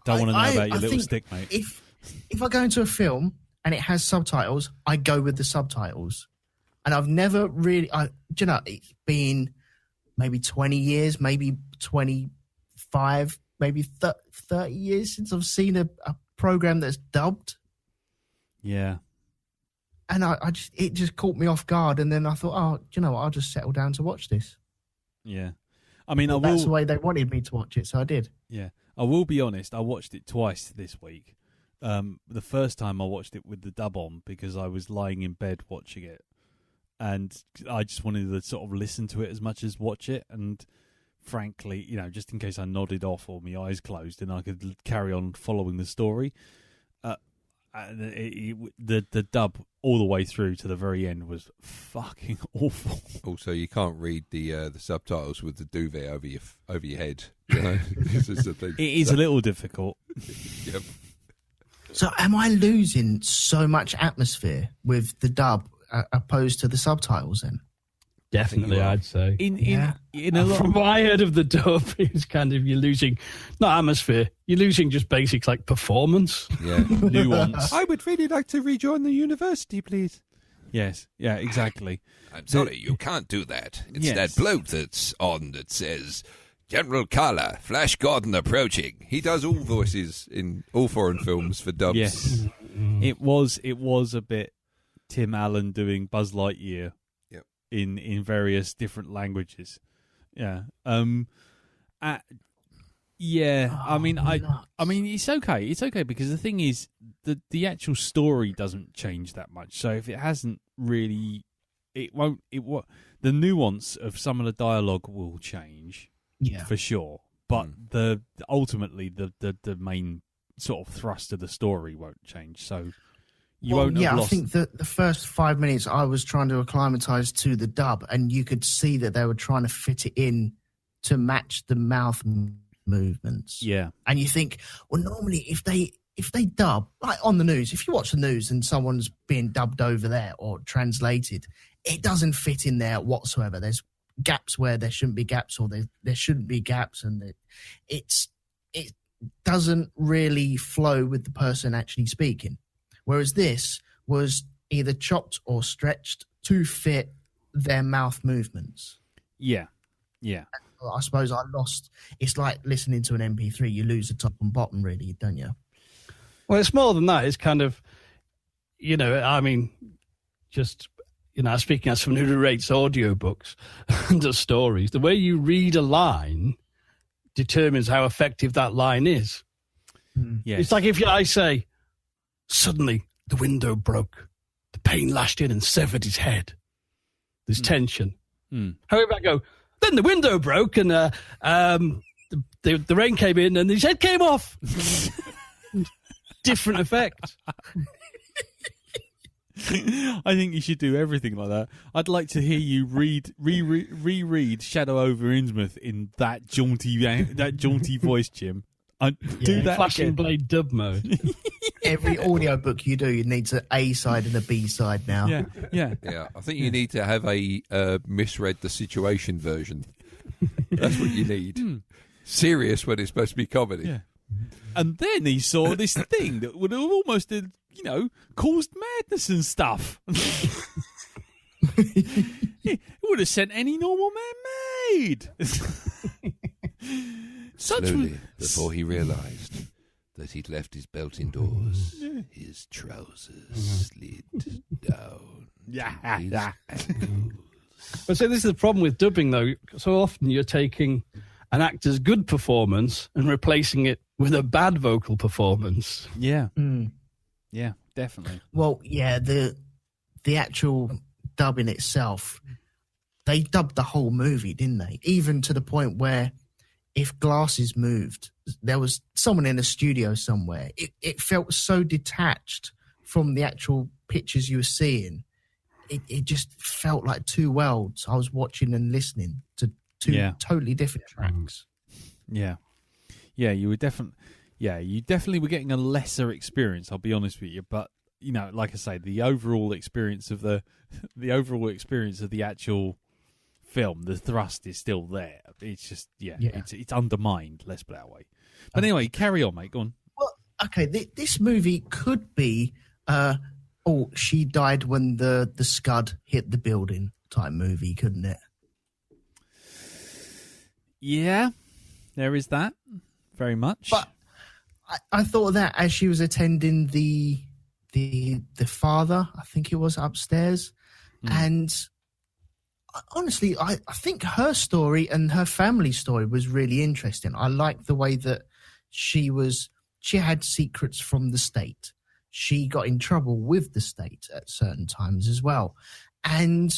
don't want to know about your I little think stick, mate. If I go into a film and it has subtitles, I go with the subtitles. And I've never really, it's been maybe 20 years, maybe 25, maybe 30 years since I've seen a program that's dubbed. Yeah. And it just caught me off guard. And then I thought, I'll just settle down to watch this. Yeah. I mean, that's the way they wanted me to watch it, so I did. Yeah. I will be honest, I watched it twice this week. The first time I watched it with the dub on because I was lying in bed watching it. And I just wanted to sort of listen to it as much as watch it. And frankly, just in case I nodded off or my eyes closed and I could carry on following the story, the dub all the way through to the very end was fucking awful. Also, you can't read the subtitles with the duvet over your head. This is the thing. It is a little difficult. Yep. So am I losing so much atmosphere with the dub opposed to the subtitles then? Definitely, I'd say. In a lot from what I heard of the dub, it's kind of you're losing not atmosphere, you're losing just basics like performance. Yeah, nuance. I would really like to rejoin the university, please. Yes, yeah, exactly. I'm sorry, you can't do that. It's Yes. that bloke that's on that says, General Carla, Flash Gordon approaching. He does all voices in all foreign films for dubs. Yes, it was a bit Tim Allen doing Buzz Lightyear. In various different languages, yeah. I mean, it's okay. It's okay because the thing is, the actual story doesn't change that much. So if it hasn't really, it won't. The nuance of some of the dialogue will change, for sure. But ultimately the main sort of thrust of the story won't change. So. I think that the first 5 minutes I was trying to acclimatise to the dub, and you could see that they were trying to fit it in to match the mouth movements. Yeah, and you think, well, normally if they dub like on the news, if you watch the news and someone's being dubbed over there or translated, it doesn't fit in there whatsoever. There's gaps where there shouldn't be gaps, or there shouldn't be gaps, and it doesn't really flow with the person actually speaking. Whereas this was either chopped or stretched to fit their mouth movements. Yeah. I suppose I lost. It's like listening to an MP3. You lose the top and bottom, really, don't you? Well, it's more than that. It's kind of, speaking as someone who rates audiobooks and does stories, the way you read a line determines how effective that line is. Yes. It's like if I say, suddenly the window broke, the pain lashed in and severed his head. There's tension. However, I go, then the window broke and the rain came in and his head came off. Different effect. I think you should do everything like that. I'd like to hear you reread Shadow over Innsmouth in that jaunty voice, Jim. Do that Flashing again. Blade dub mode. Every audiobook you do, you need an A side and a B side now. Yeah. I think you need to have a misread the situation version. That's what you need. Serious when it's supposed to be comedy. Yeah. And then he saw this thing that would have almost, caused madness and stuff. It would have sent any normal man mad. Slowly, before he realised that he'd left his belt indoors, his trousers slid down. Yeah. But so this is the problem with dubbing, though. So often you're taking an actor's good performance and replacing it with a bad vocal performance. Yeah. Yeah, definitely. Well, yeah, the actual dubbing itself, they dubbed the whole movie, didn't they? Even to the point where if glasses moved, there was someone in a studio somewhere. It felt so detached from the actual pictures you were seeing. It just felt like two worlds. I was watching and listening to two totally different tracks. Yeah. Yeah, you definitely were getting a lesser experience, I'll be honest with you. But, like I say, the overall experience of the actual film, the thrust is still there. It's just, it's undermined, let's put it that way. But anyway, carry on, mate, go on. Well, okay, this movie could be, she died when the scud hit the building type movie, couldn't it? Yeah, there is that, very much. But I thought that as she was attending the father, I think it was upstairs, and honestly, I think her story and her family story was really interesting. I liked the way that she had secrets from the state. She got in trouble with the state at certain times as well. And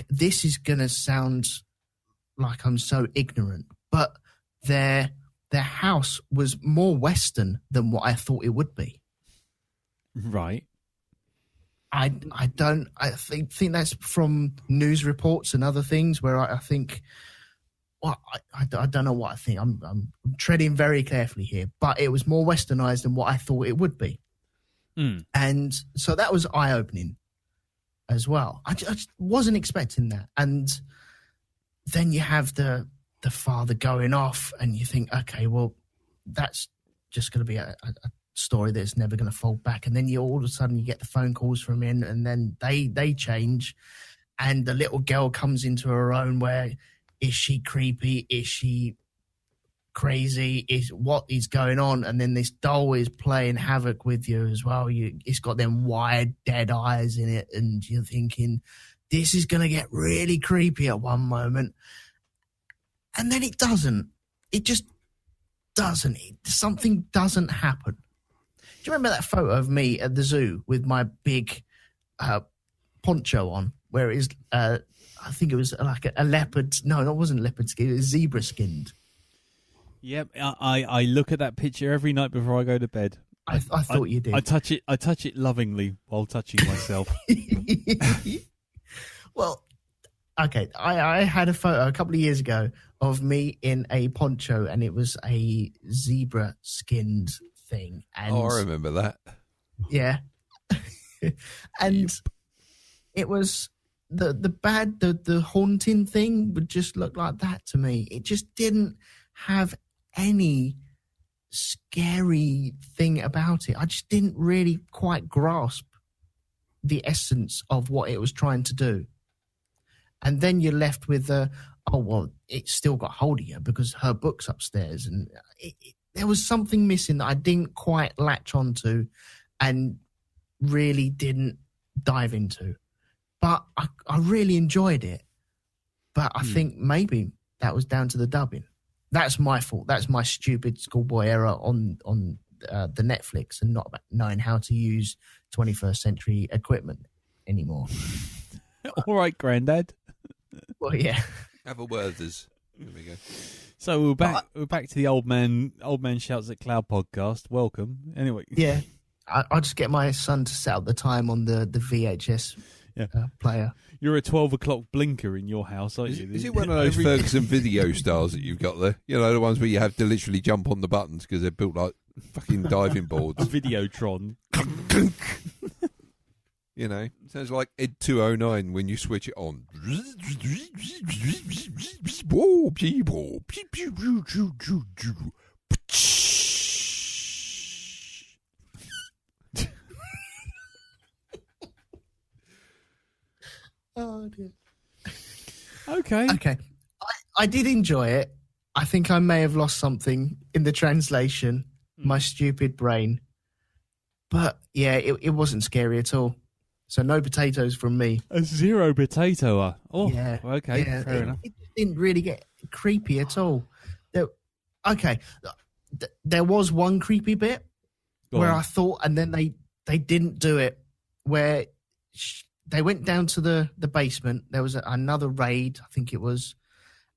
this is going to sound like I'm so ignorant, but their house was more Western than what I thought it would be. Right. I think that's from news reports and other things where I think, well, I don't know what I think. I'm treading very carefully here, but it was more westernized than what I thought it would be. And so that was eye-opening as well. I just wasn't expecting that. And then you have the father going off and you think, okay, well, that's just going to be a story that's never going to fold back. And then all of a sudden you get the phone calls from him and then they change and the little girl comes into her own where is she creepy? Is she crazy? What is going on? And then this doll is playing havoc with you as well. It's got them wide dead eyes in it and you're thinking this is going to get really creepy at one moment. And then it doesn't. It just doesn't. Something doesn't happen. Do you remember that photo of me at the zoo with my big poncho on, where it is, I think it was like a leopard. No, that wasn't leopard skin. It was zebra skinned. Yep, I look at that picture every night before I go to bed. I thought you did. I touch it lovingly while touching myself. Well, okay. I had a photo a couple of years ago of me in a poncho, and it was a zebra skinned thing. And I remember that. Yeah. And it was the haunting thing would just look like that to me. It just didn't have any scary thing about it. I just didn't really quite grasp the essence of what it was trying to do. And then you're left with it's still got hold of you because her book's upstairs. And there was something missing that I didn't quite latch onto and really didn't dive into. but I really enjoyed it. But I think maybe that was down to the dubbing. That's my fault. That's my stupid schoolboy error on the Netflix and not knowing how to use 21st century equipment anymore. All right, Grandad. Well, yeah. Have a Werther's. There we go. So we're back to the old man shouts at cloud podcast. Welcome. Anyway. Yeah. I'll just get my son to set up the time on the VHS player. You're a 12 o'clock blinker in your house, aren't you? Is it one of those Ferguson video stars that you've got there? You know, the ones where you have to literally jump on the buttons because they're built like fucking diving boards. Videotron. You know, sounds like Ed 209 when you switch it on. Oh, dear. Okay. I did enjoy it. I think I may have lost something in the translation, my stupid brain. But, yeah, it wasn't scary at all. So no potatoes from me. A zero potato. Oh, yeah. Okay, yeah, fair enough. It didn't really get creepy at all. There was one creepy bit where I thought, and then they didn't do it, where they went down to the basement. There was another raid, I think it was,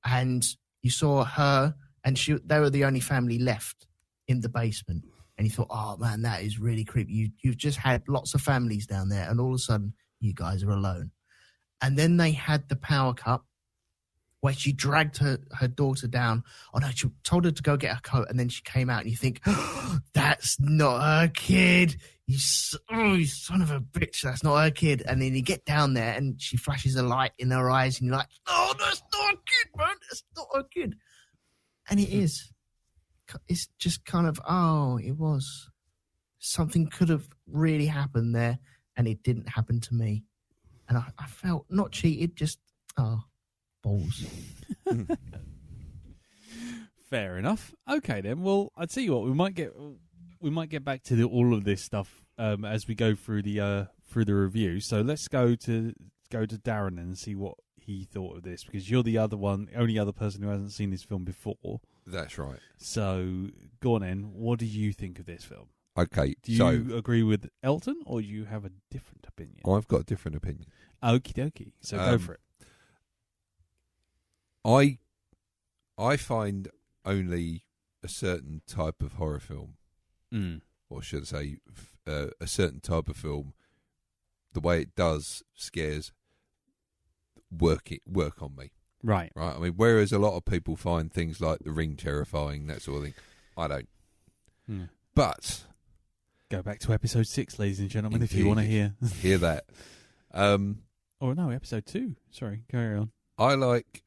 and you saw her, and they were the only family left in the basement. And you thought, oh, man, that is really creepy. You've just had lots of families down there, and all of a sudden, you guys are alone. And then they had the power cut where she dragged her daughter down. Oh, no, she told her to go get her coat, and then she came out, and you think, oh, that's not her kid. You son of a bitch, that's not her kid. And then you get down there, and she flashes a light in her eyes, and you're like, oh, that's not her kid, man. That's not her kid. And it is. It's just kind of, it was. Something could have really happened there, and it didn't happen to me. And I felt not cheated, just, balls. Fair enough. Okay, then. Well, I'll tell you what, we might get back to all of this stuff as we go through the review. So let's go to Darren and see what he thought of this, because you're the only other person who hasn't seen this film before. That's right. So, go on then. What do you think of this film? Okay. Do you agree with Elton, or do you have a different opinion? I've got a different opinion. Okie dokie. So go for it. I find only a certain type of horror film, or should I say, a certain type of film, the way it does scares work on me. Right. I mean, whereas a lot of people find things like The Ring terrifying, that sort of thing, I don't. But go back to episode 6, ladies and gentlemen, indeed, if you want to hear that. Oh no, episode 2. Sorry, carry on. I like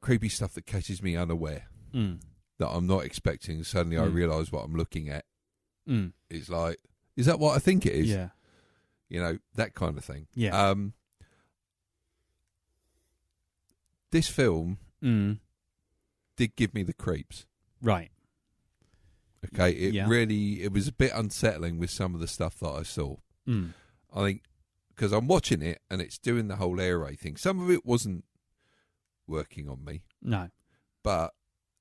creepy stuff that catches me unaware, that I'm not expecting. Suddenly, I realise what I'm looking at. It's like, is that what I think it is? Yeah. You know, that kind of thing. Yeah. This film did give me the creeps. Right. Okay, it was a bit unsettling with some of the stuff that I saw. I think because I'm watching it and it's doing the whole air raid thing. Some of it wasn't working on me. No. But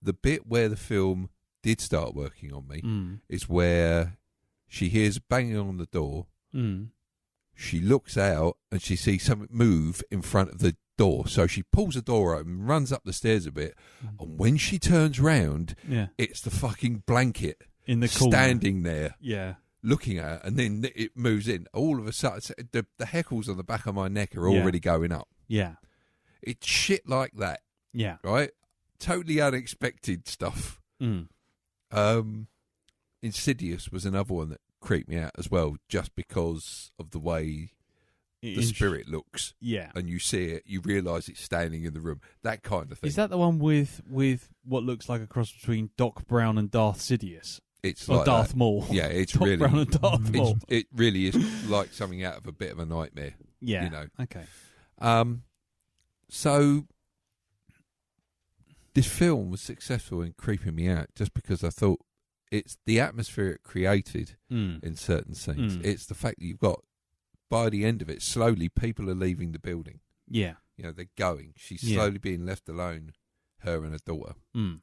the bit where the film did start working on me is where she hears banging on the door. She looks out and she sees something move in front of the door. So she pulls the door open, runs up the stairs a bit, and when she turns round, it's the fucking blanket in the corner, standing there, looking at her, and then it moves in. All of a sudden, the heckles on the back of my neck are already going up. Yeah, it's shit like that. Yeah, right. Totally unexpected stuff. Insidious was another one that creeped me out as well, just because of the way the spirit looks. Yeah, and you see it, you realise it's standing in the room. That kind of thing. Is that the one with what looks like a cross between Doc Brown and Darth Sidious? It's or like Darth that. Maul. Yeah, it's Doc really Brown and Darth Maul. It really is like something out of a bit of a nightmare. Yeah. You know. Okay. So this film was successful in creeping me out just because I thought it's the atmosphere it created in certain scenes. It's the fact that you've got by the end of it, slowly people are leaving the building. Yeah. You know, they're going. She's slowly being left alone, her and her daughter. Mm.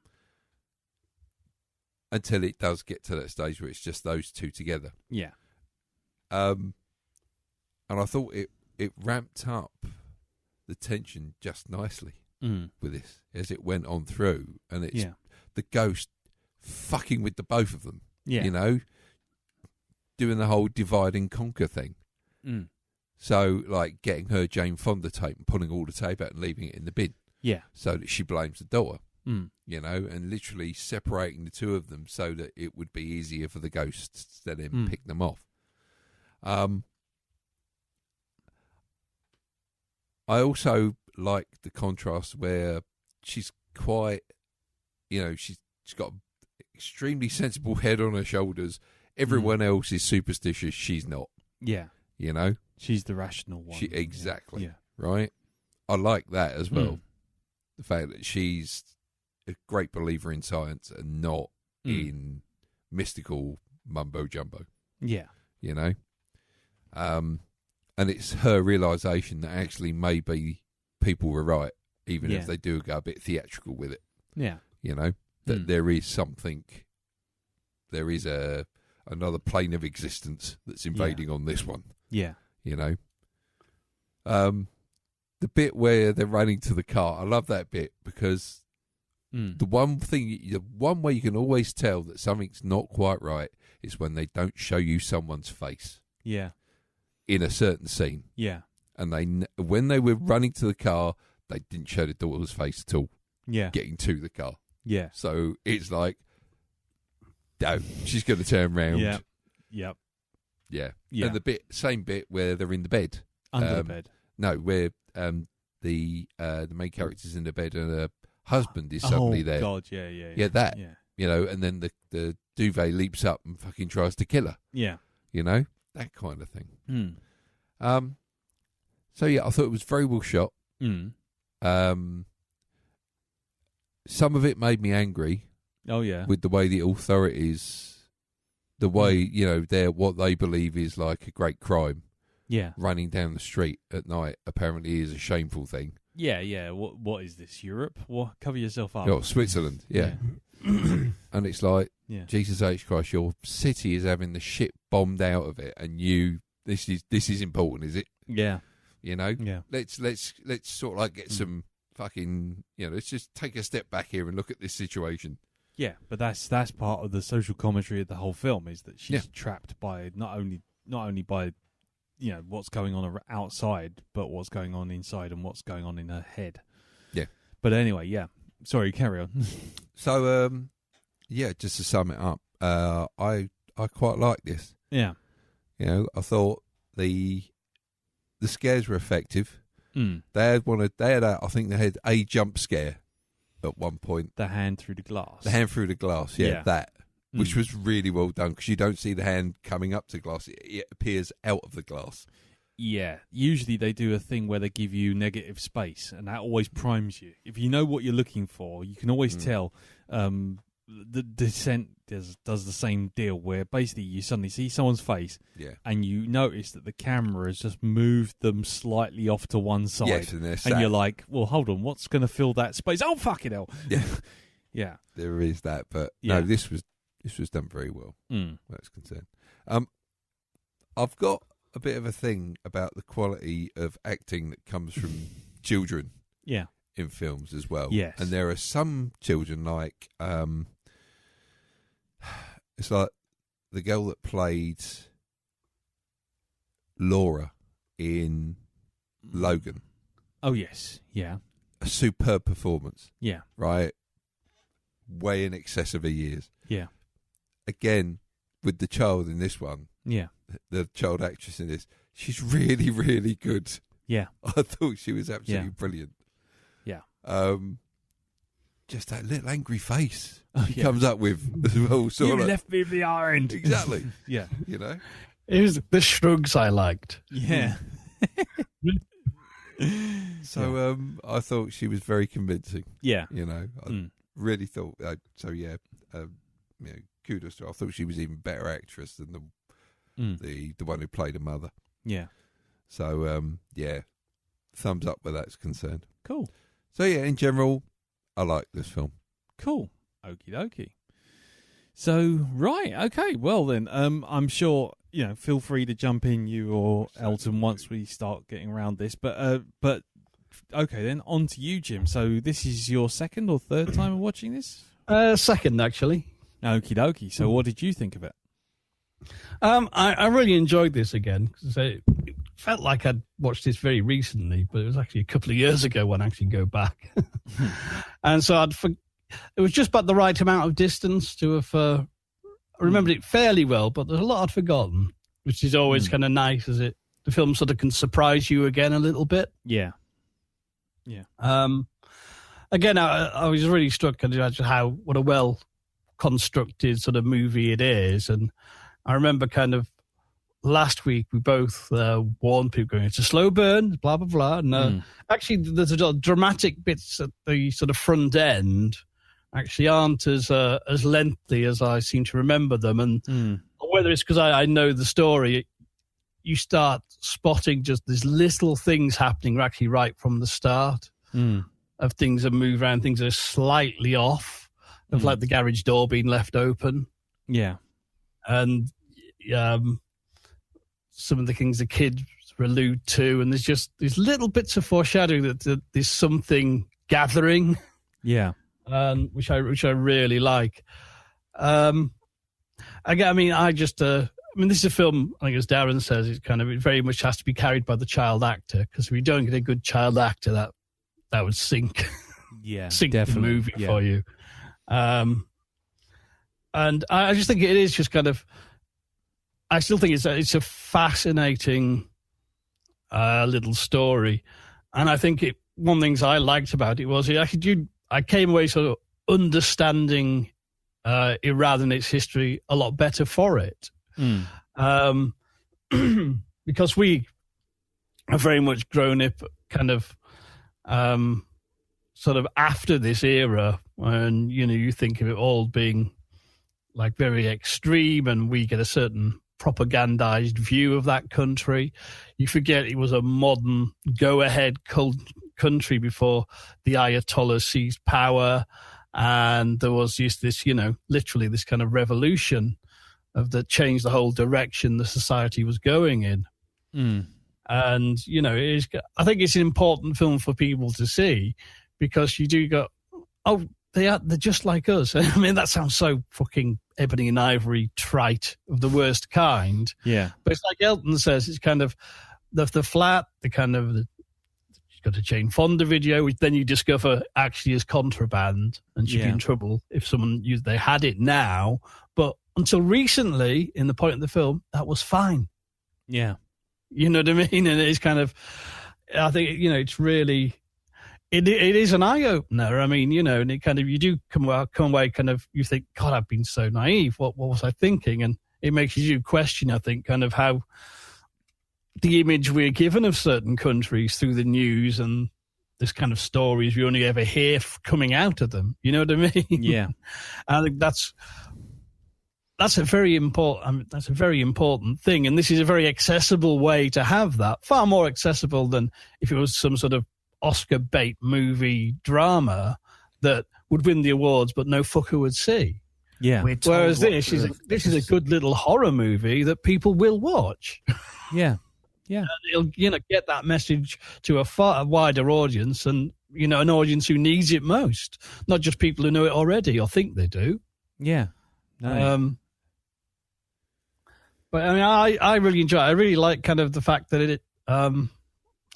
Until it does get to that stage where it's just those two together. Yeah. And I thought it ramped up the tension just nicely with this as it went on through. And it's the ghost fucking with the both of them. Yeah. You know, doing the whole divide and conquer thing. Mm. So, like, getting her Jane Fonda tape and pulling all the tape out and leaving it in the bin. Yeah. So that she blames the daughter. Mm. You know, and literally separating the two of them so that it would be easier for the ghosts to then pick them off. I also like the contrast where she's quite, you know, she's got an extremely sensible head on her shoulders. Everyone else is superstitious. She's not. Yeah. You know? She's the rational one. Exactly. Yeah. Right? I like that as well. The fact that she's a great believer in science and not in mystical mumbo jumbo. Yeah. You know? And it's her realisation that actually maybe people were right, even if they do go a bit theatrical with it. Yeah. You know? That there is something, there is another plane of existence that's invading on this one. Yeah. You know? The bit where they're running to the car, I love that bit because the one way you can always tell that something's not quite right is when they don't show you someone's face. Yeah. In a certain scene. Yeah. And when they were running to the car, they didn't show the daughter's face at all. Yeah. Getting to the car. Yeah. So it's like, no, she's going to turn around. Yeah. Yep. Yeah. Yeah. And the same bit where they're in the bed. Under the bed. No, where the main character's in the bed and her husband is suddenly there. Oh God, yeah. Yeah, that. Yeah. You know, and then the duvet leaps up and fucking tries to kill her. Yeah. You know, that kind of thing. So yeah, I thought it was very well shot. Some of it made me angry. Oh yeah. With the way the authorities, the way you know what they believe is like a great crime. Yeah. Running down the street at night apparently is a shameful thing. Yeah. What is this? Europe? What? Cover yourself up. Oh, Switzerland. Yeah. And it's like, Jesus H Christ, your city is having the shit bombed out of it, and this is important, is it? Yeah. You know. Yeah. Let's sort of like get some fucking, let's just take a step back here and look at this situation. Yeah, but that's part of the social commentary of the whole film, is that she's trapped by not only by what's going on outside, but what's going on inside and what's going on in her head. Yeah. But anyway, yeah. Sorry, carry on. So, just to sum it up, I quite like this. Yeah. I thought the scares were effective. Mm. I think they had a jump scare at one point. The hand through the glass. That. Which was really well done, because you don't see the hand coming up to glass. It appears out of the glass. Yeah. Usually they do a thing where they give you negative space, and that always primes you. If you know what you're looking for, you can always tell. The Descent does the same deal, where basically you suddenly see someone's face, and you notice that the camera has just moved them slightly off to one side. Yes, and you're like, well, hold on, what's going to fill that space? Oh, fucking hell. Yeah. Yeah. There is that, but no, this was done very well, where it's concerned. I've got a bit of a thing about the quality of acting that comes from children in films as well. Yes. And there are some children, like, it's like the girl that played Laura in Logan. Oh, yes. Yeah. A superb performance. Yeah. Right? Way in excess of her years. Yeah. Again, with the child in this one, the child actress in this, she's really, really good. Yeah. I thought she was absolutely brilliant. Yeah. Just that little angry face she yeah. comes up with as well. You left me behind. Exactly. Yeah. You know? It was the shrugs I liked. Yeah. So I thought she was very convincing. Yeah. You know, I really thought, kudos to her. I thought she was even better actress than the one who played her mother. Yeah. So, yeah, thumbs up where that's concerned. Cool. So, yeah, in general, I like this film. Cool. Okie dokie. So, right, okay. Well, then, I'm sure, feel free to jump in, you or Elton, once we start getting around this. But okay, then, on to you, Jim. So, this is your second or third time watching this? Second, actually. Okie dokie. So, what did you think of it? I really enjoyed this again, because it felt like I'd watched this very recently, but it was actually a couple of years ago when I actually go back. And so it was just about the right amount of distance to have I remembered it fairly well, but there's a lot I'd forgotten, which is always kind of nice, as the film sort of can surprise you again a little bit. Yeah. Yeah. Again, I was really struck at what a well constructed sort of movie it is. And I remember kind of last week we both warned people going, it's a slow burn, blah, blah, blah. And actually there's a dramatic bits at the sort of front end actually aren't as lengthy as I seem to remember them. And whether it's because I know the story, you start spotting just these little things happening actually right from the start of things that move around, things that are slightly off, of like the garage door being left open. Yeah. And some of the things the kids allude to, and there's just these little bits of foreshadowing that there's something gathering. Yeah. Which I really like. Again, I mean, this is a film, I think as Darren says, it very much has to be carried by the child actor, because if you don't get a good child actor, that would sink the movie for you. And I just think it is just I still think it's a fascinating little story. And I think one of the things I liked about it was I came away sort of understanding Iran and its history a lot better for it. Because we have very much grown up sort of after this era, when, you think of it all being like very extreme, and we get a certain propagandized view of that country. You forget it was a modern go-ahead country before the Ayatollah seized power, and there was just this, literally this kind of revolution that changed the whole direction the society was going in. And I think it's an important film for people to see, because you do go, oh, they're just like us. I mean, that sounds so fucking ebony and ivory trite of the worst kind. Yeah. But it's like Elton says, it's kind of the flat, you've got a Jane Fonda video, which then you discover actually is contraband and should be in trouble if someone they had it now. But until recently, in the point of the film, that was fine. Yeah. You know what I mean? And it's I think, it's really... It is an eye opener. I mean, and it you do come away you think, God, I've been so naive. What was I thinking? And it makes you question, I think, how the image we're given of certain countries through the news and this kind of stories we only ever hear coming out of them. You know what I mean? Yeah. I think that's a very important. That's a very important thing, and this is a very accessible way to have that. Far more accessible than if it was some sort of Oscar bait movie drama that would win the awards, but no fucker would see. Yeah. Whereas this is a good little horror movie that people will watch. Yeah. Yeah. And it'll get that message to a far wider audience, and an audience who needs it most, not just people who know it already or think they do. Yeah. No. But I mean, I really enjoy it. I really like the fact that it.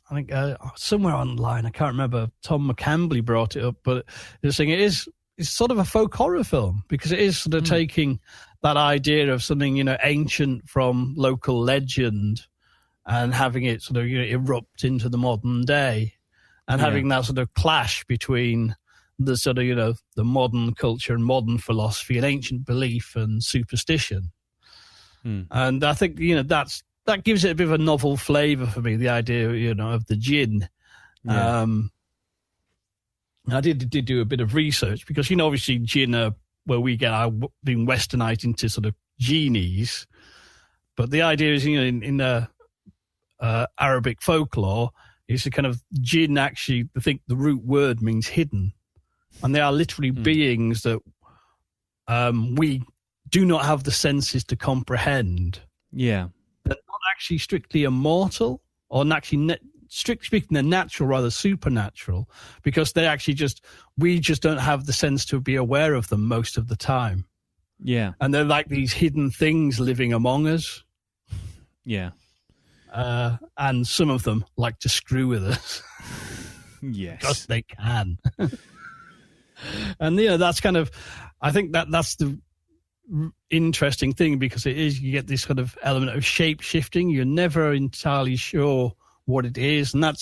I think somewhere online, I can't remember, Tom McCambley brought it up, but they're saying it's sort of a folk horror film, because it is sort of taking that idea of something, ancient from local legend and having it sort of erupt into the modern day, and having that sort of clash between the sort of, the modern culture and modern philosophy and ancient belief and superstition. And I think, that gives it a bit of a novel flavour for me, the idea, of the Djinn. Yeah. I did do a bit of research, because, obviously Djinn are where we get our being westernized into sort of genies. But the idea is, in Arabic folklore is a kind of jinn. Actually, I think the root word means hidden, and they are literally beings that we do not have the senses to comprehend. Yeah. They're not actually strictly immortal, or actually, strictly speaking, they're natural rather supernatural, because they actually we just don't have the sense to be aware of them most of the time. Yeah. And they're like these hidden things living among us. Yeah. And some of them like to screw with us. Yes. Because they can. And, that's kind of, I think that's the interesting thing, because you get this kind of element of shape shifting. You're never entirely sure what it is. And I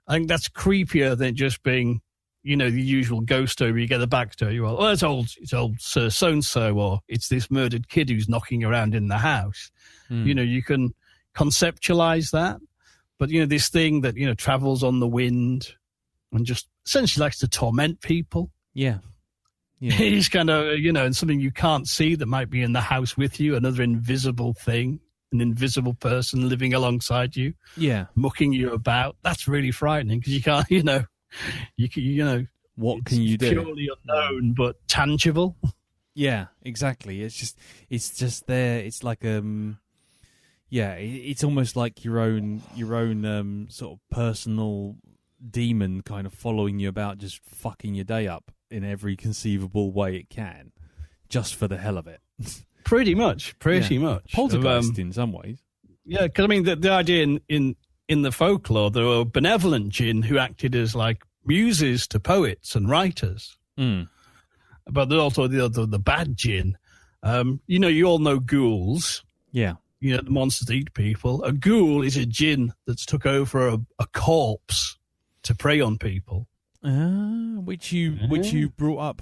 think that's creepier than just being, the usual ghost story. You get the backstory. Well, it's old Sir So-and-so, or it's this murdered kid who's knocking around in the house. You can conceptualize that. But, this thing that, travels on the wind and just essentially likes to torment people. Yeah. Yeah. He's kind of, and something you can't see that might be in the house with you, another invisible thing, an invisible person living alongside you. Yeah. Mucking you about. That's really frightening, because you can't, what can you do? Purely unknown, but tangible. Yeah, exactly. It's just there. It's like, it's almost like your own sort of personal demon kind of following you about, just fucking your day up in every conceivable way it can, just for the hell of it. Pretty much. Poltergeist in some ways. Yeah, because I mean, the idea in the folklore, there were benevolent jinn who acted as like muses to poets and writers. But there's also the bad jinn. You all know ghouls. Yeah. The monsters that eat people. A ghoul is a jinn that's took over a corpse to prey on people. Which you brought up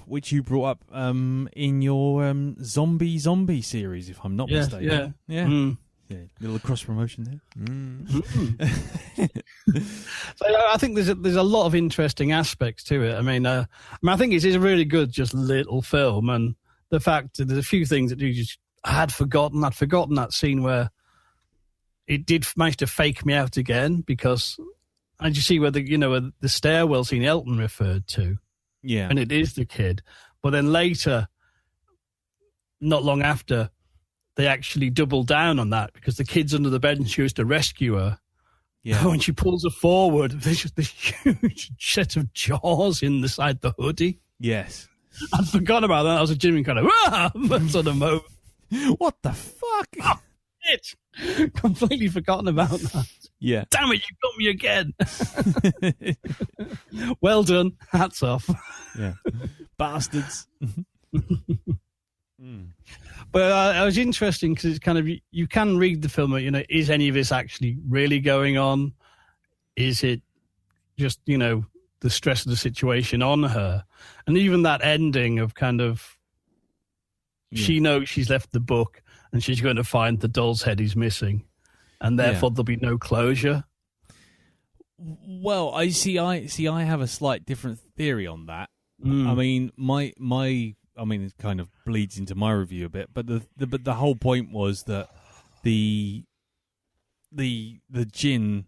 in your zombie series, if I'm not mistaken. Yeah. Yeah, little cross promotion there. So I think there's a lot of interesting aspects to it. I mean, I think it is a really good, just little film, and the fact that there's a few things that I'd forgotten that scene where it did manage to fake me out again, because and you see where the stairwell scene Elton referred to, and it is the kid, but then later, not long after, they actually double down on that, because the kid's under the bed and she goes to rescue her. Yeah. When she pulls her forward, there's just this huge set of jaws inside the hoodie. Yes. I'd forgotten about that. I was a genuine kind of sort of moment. What the fuck? Oh, shit. Completely forgotten about that. Yeah. Damn it, you got me again. Well done. Hats off. Yeah. Bastards. But it was interesting, because it's kind of, you can read the film, is any of this actually really going on? Is it just, the stress of the situation on her? And even that ending of kind of, she knows she's left the book and she's going to find the doll's head is missing, and therefore there'll be no closure. Well, I have a slight different theory on that. I mean, it kind of bleeds into my review a bit, but the whole point was that the jinn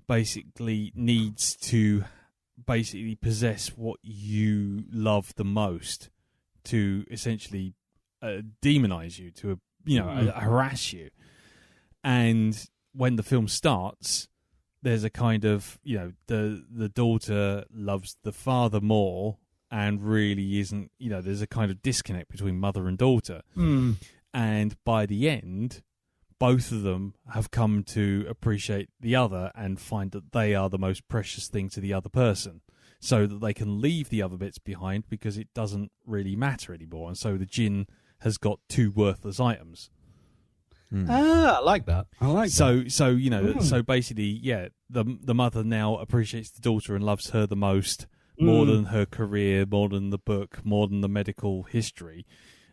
basically needs to basically possess what you love the most to essentially demonize you, to harass you. And when the film starts, there's a kind of the daughter loves the father more, and really isn't, there's a kind of disconnect between mother and daughter. And by the end, both of them have come to appreciate the other and find that they are the most precious thing to the other person, so that they can leave the other bits behind, because it doesn't really matter anymore. And so the jinn has got two worthless items. I like that. So basically, the mother now appreciates the daughter and loves her the most, more than her career, more than the book, more than the medical history.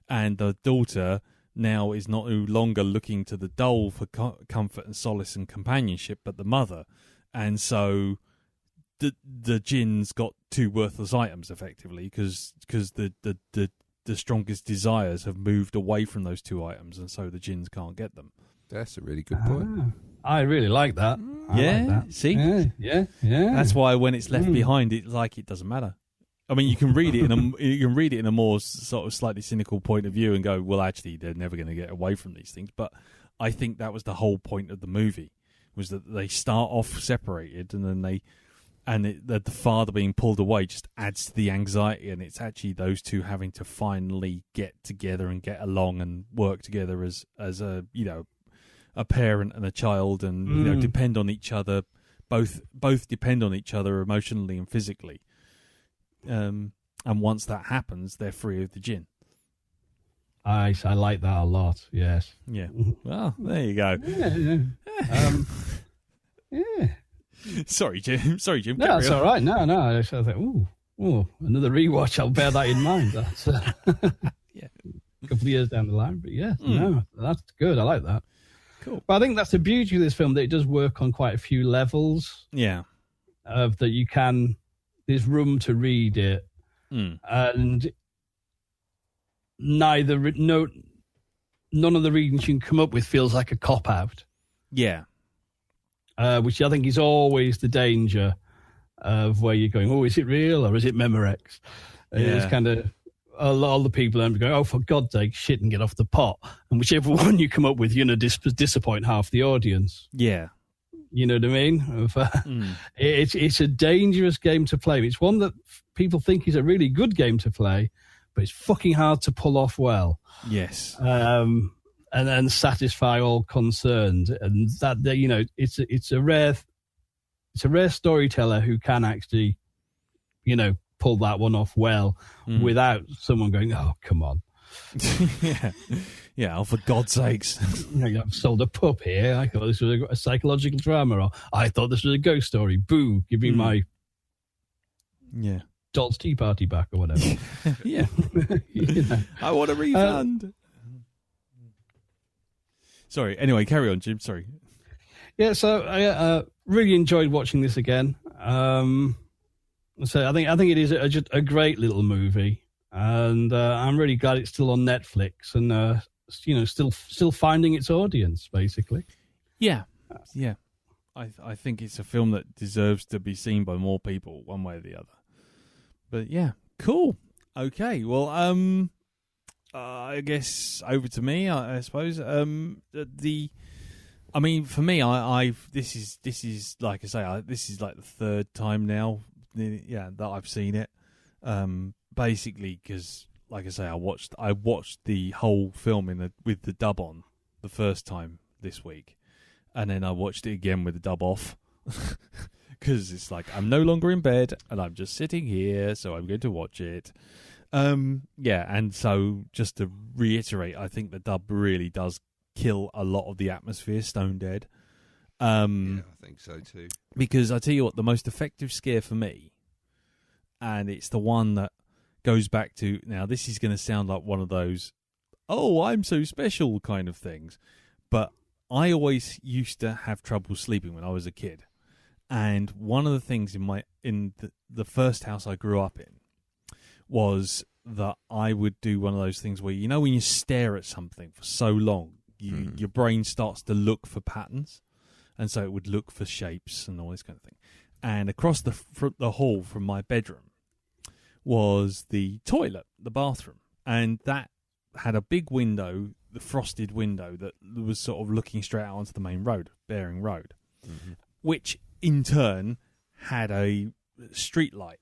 And the daughter now is not no longer looking to the doll for comfort and solace and companionship, but the mother. And so the jinn's got two worthless items, effectively, because the strongest desires have moved away from those two items, and so the jinns can't get them. That's a really good point. I really like that. I like that. See? Yeah. That's why when it's left behind, it doesn't matter. I mean, you can read it in a more sort of slightly cynical point of view and go, well, actually, they're never going to get away from these things. But I think that was the whole point of the movie, was that they start off separated, and then the father being pulled away just adds to the anxiety, and it's actually those two having to finally get together and get along and work together as a parent and a child, and depend on each other. Both depend on each other emotionally and physically. And once that happens, they're free of the Djinn. I like that a lot. Yes. Yeah. Well, there you go. Yeah. Sorry, Jim. No, that's all right. No. I was like, ooh, another rewatch. I'll bear that in mind. That's a couple of years down the line. But no, that's good. I like that. Cool. But I think that's the beauty of this film, that it does work on quite a few levels. Yeah. That you can, there's room to read it, and none of the readings you can come up with feels like a cop out. Yeah. Which I think is always the danger of where you're going, oh, is it real or is it Memorex? It's kind of a lot of the people are going, oh, for God's sake, shit and get off the pot. And whichever one you come up with, you're going to disappoint half the audience. Yeah. You know what I mean? It's a dangerous game to play. It's one that people think is a really good game to play, but it's fucking hard to pull off well. Yes. And then satisfy all concerned, and that it's a rare storyteller who can actually, pull that one off well without someone going, oh, come on. Yeah. Oh, for God's sakes! I've sold a pup here. I thought this was a psychological drama, or I thought this was a ghost story. Boo! Give me my Doll's Tea Party back or whatever. Yeah, I want a refund. Sorry. Anyway, carry on, Jim. Sorry. Yeah, so I really enjoyed watching this again. So I think it is just a great little movie, and I'm really glad it's still on Netflix and still finding its audience, basically. Yeah. I think it's a film that deserves to be seen by more people, one way or the other. But yeah, cool. Okay, well, I guess over to me, I suppose. For me, this is like I say, this is like the third time now, that I've seen it. Basically, because like I say, I watched the whole film with the dub on the first time this week, and then I watched it again with the dub off. Because it's like I'm no longer in bed and I'm just sitting here, so I'm going to watch it. And so just to reiterate, I think the dub really does kill a lot of the atmosphere, stone dead. I think so too. Because I tell you what, the most effective scare for me, and it's the one that goes back to, now this is going to sound like one of those, oh, I'm so special kind of things, but I always used to have trouble sleeping when I was a kid. And one of the things in the first house I grew up in was that I would do one of those things where, when you stare at something for so long, your brain starts to look for patterns, and so it would look for shapes and all this kind of thing. And across the hall from my bedroom was the toilet, the bathroom, and that had a big window, the frosted window that was sort of looking straight out onto the main road, Baring Road, which in turn had a street light.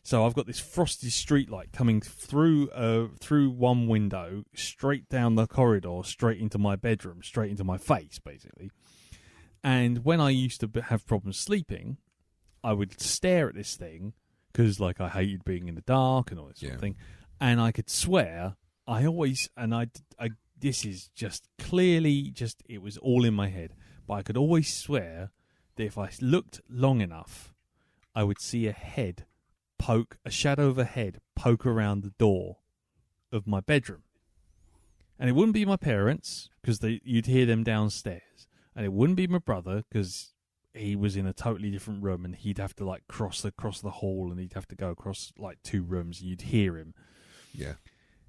So I've got this frosted street light coming through one window, straight down the corridor, straight into my bedroom, straight into my face, basically. And when I used to have problems sleeping, I would stare at this thing, because I hated being in the dark and all this sort of thing. And I could swear, this is just clearly it was all in my head, but I could always swear that if I looked long enough, I would see a shadow of a head poke around the door of my bedroom. And it wouldn't be my parents, because you'd hear them downstairs. And it wouldn't be my brother, because he was in a totally different room, and he'd have to cross across the hall, and he'd have to go across 2 rooms, and you'd hear him. Yeah.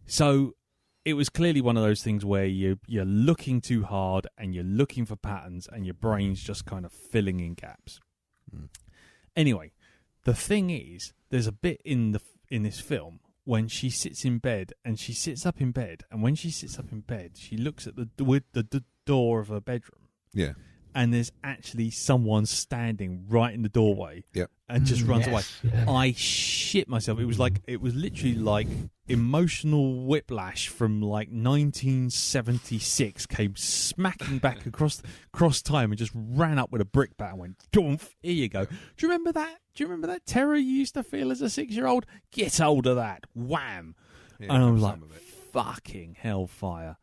So it was clearly one of those things where you're looking too hard and you're looking for patterns and your brain's just kind of filling in gaps. Anyway, the thing is, there's a bit in this film when she sits in bed and she sits up in bed, and when she sits up in bed, she looks at the door of her bedroom. Yeah. And there's actually someone standing right in the doorway. Yep. And just runs away. Yeah. I shit myself. It was literally like emotional whiplash from like 1976 came smacking back across time and just ran up with a brick bat and went, "Doomph, here you go." Do you remember that? Do you remember that terror you used to feel as a 6-year-old? Get hold of that. Wham. Yeah, and I was like, some of it. fucking hellfire.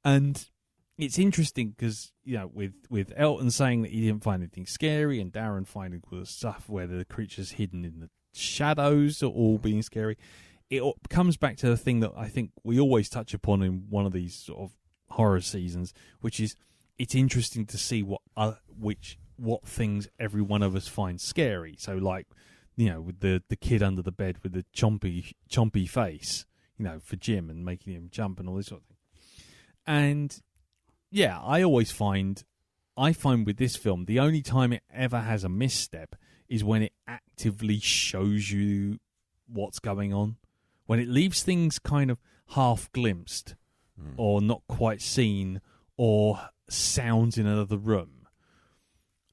And it's interesting because, with Elton saying that he didn't find anything scary and Darren finding all the stuff where the creatures hidden in the shadows are all being scary, it comes back to the thing that I think we always touch upon in one of these sort of horror seasons, which is it's interesting to see what things every one of us finds scary. So, like, with the kid under the bed with the chompy face, for Jim and making him jump and all this sort of thing. And yeah, I find with this film, the only time it ever has a misstep is when it actively shows you what's going on. When it leaves things kind of half glimpsed or not quite seen or sounds in another room.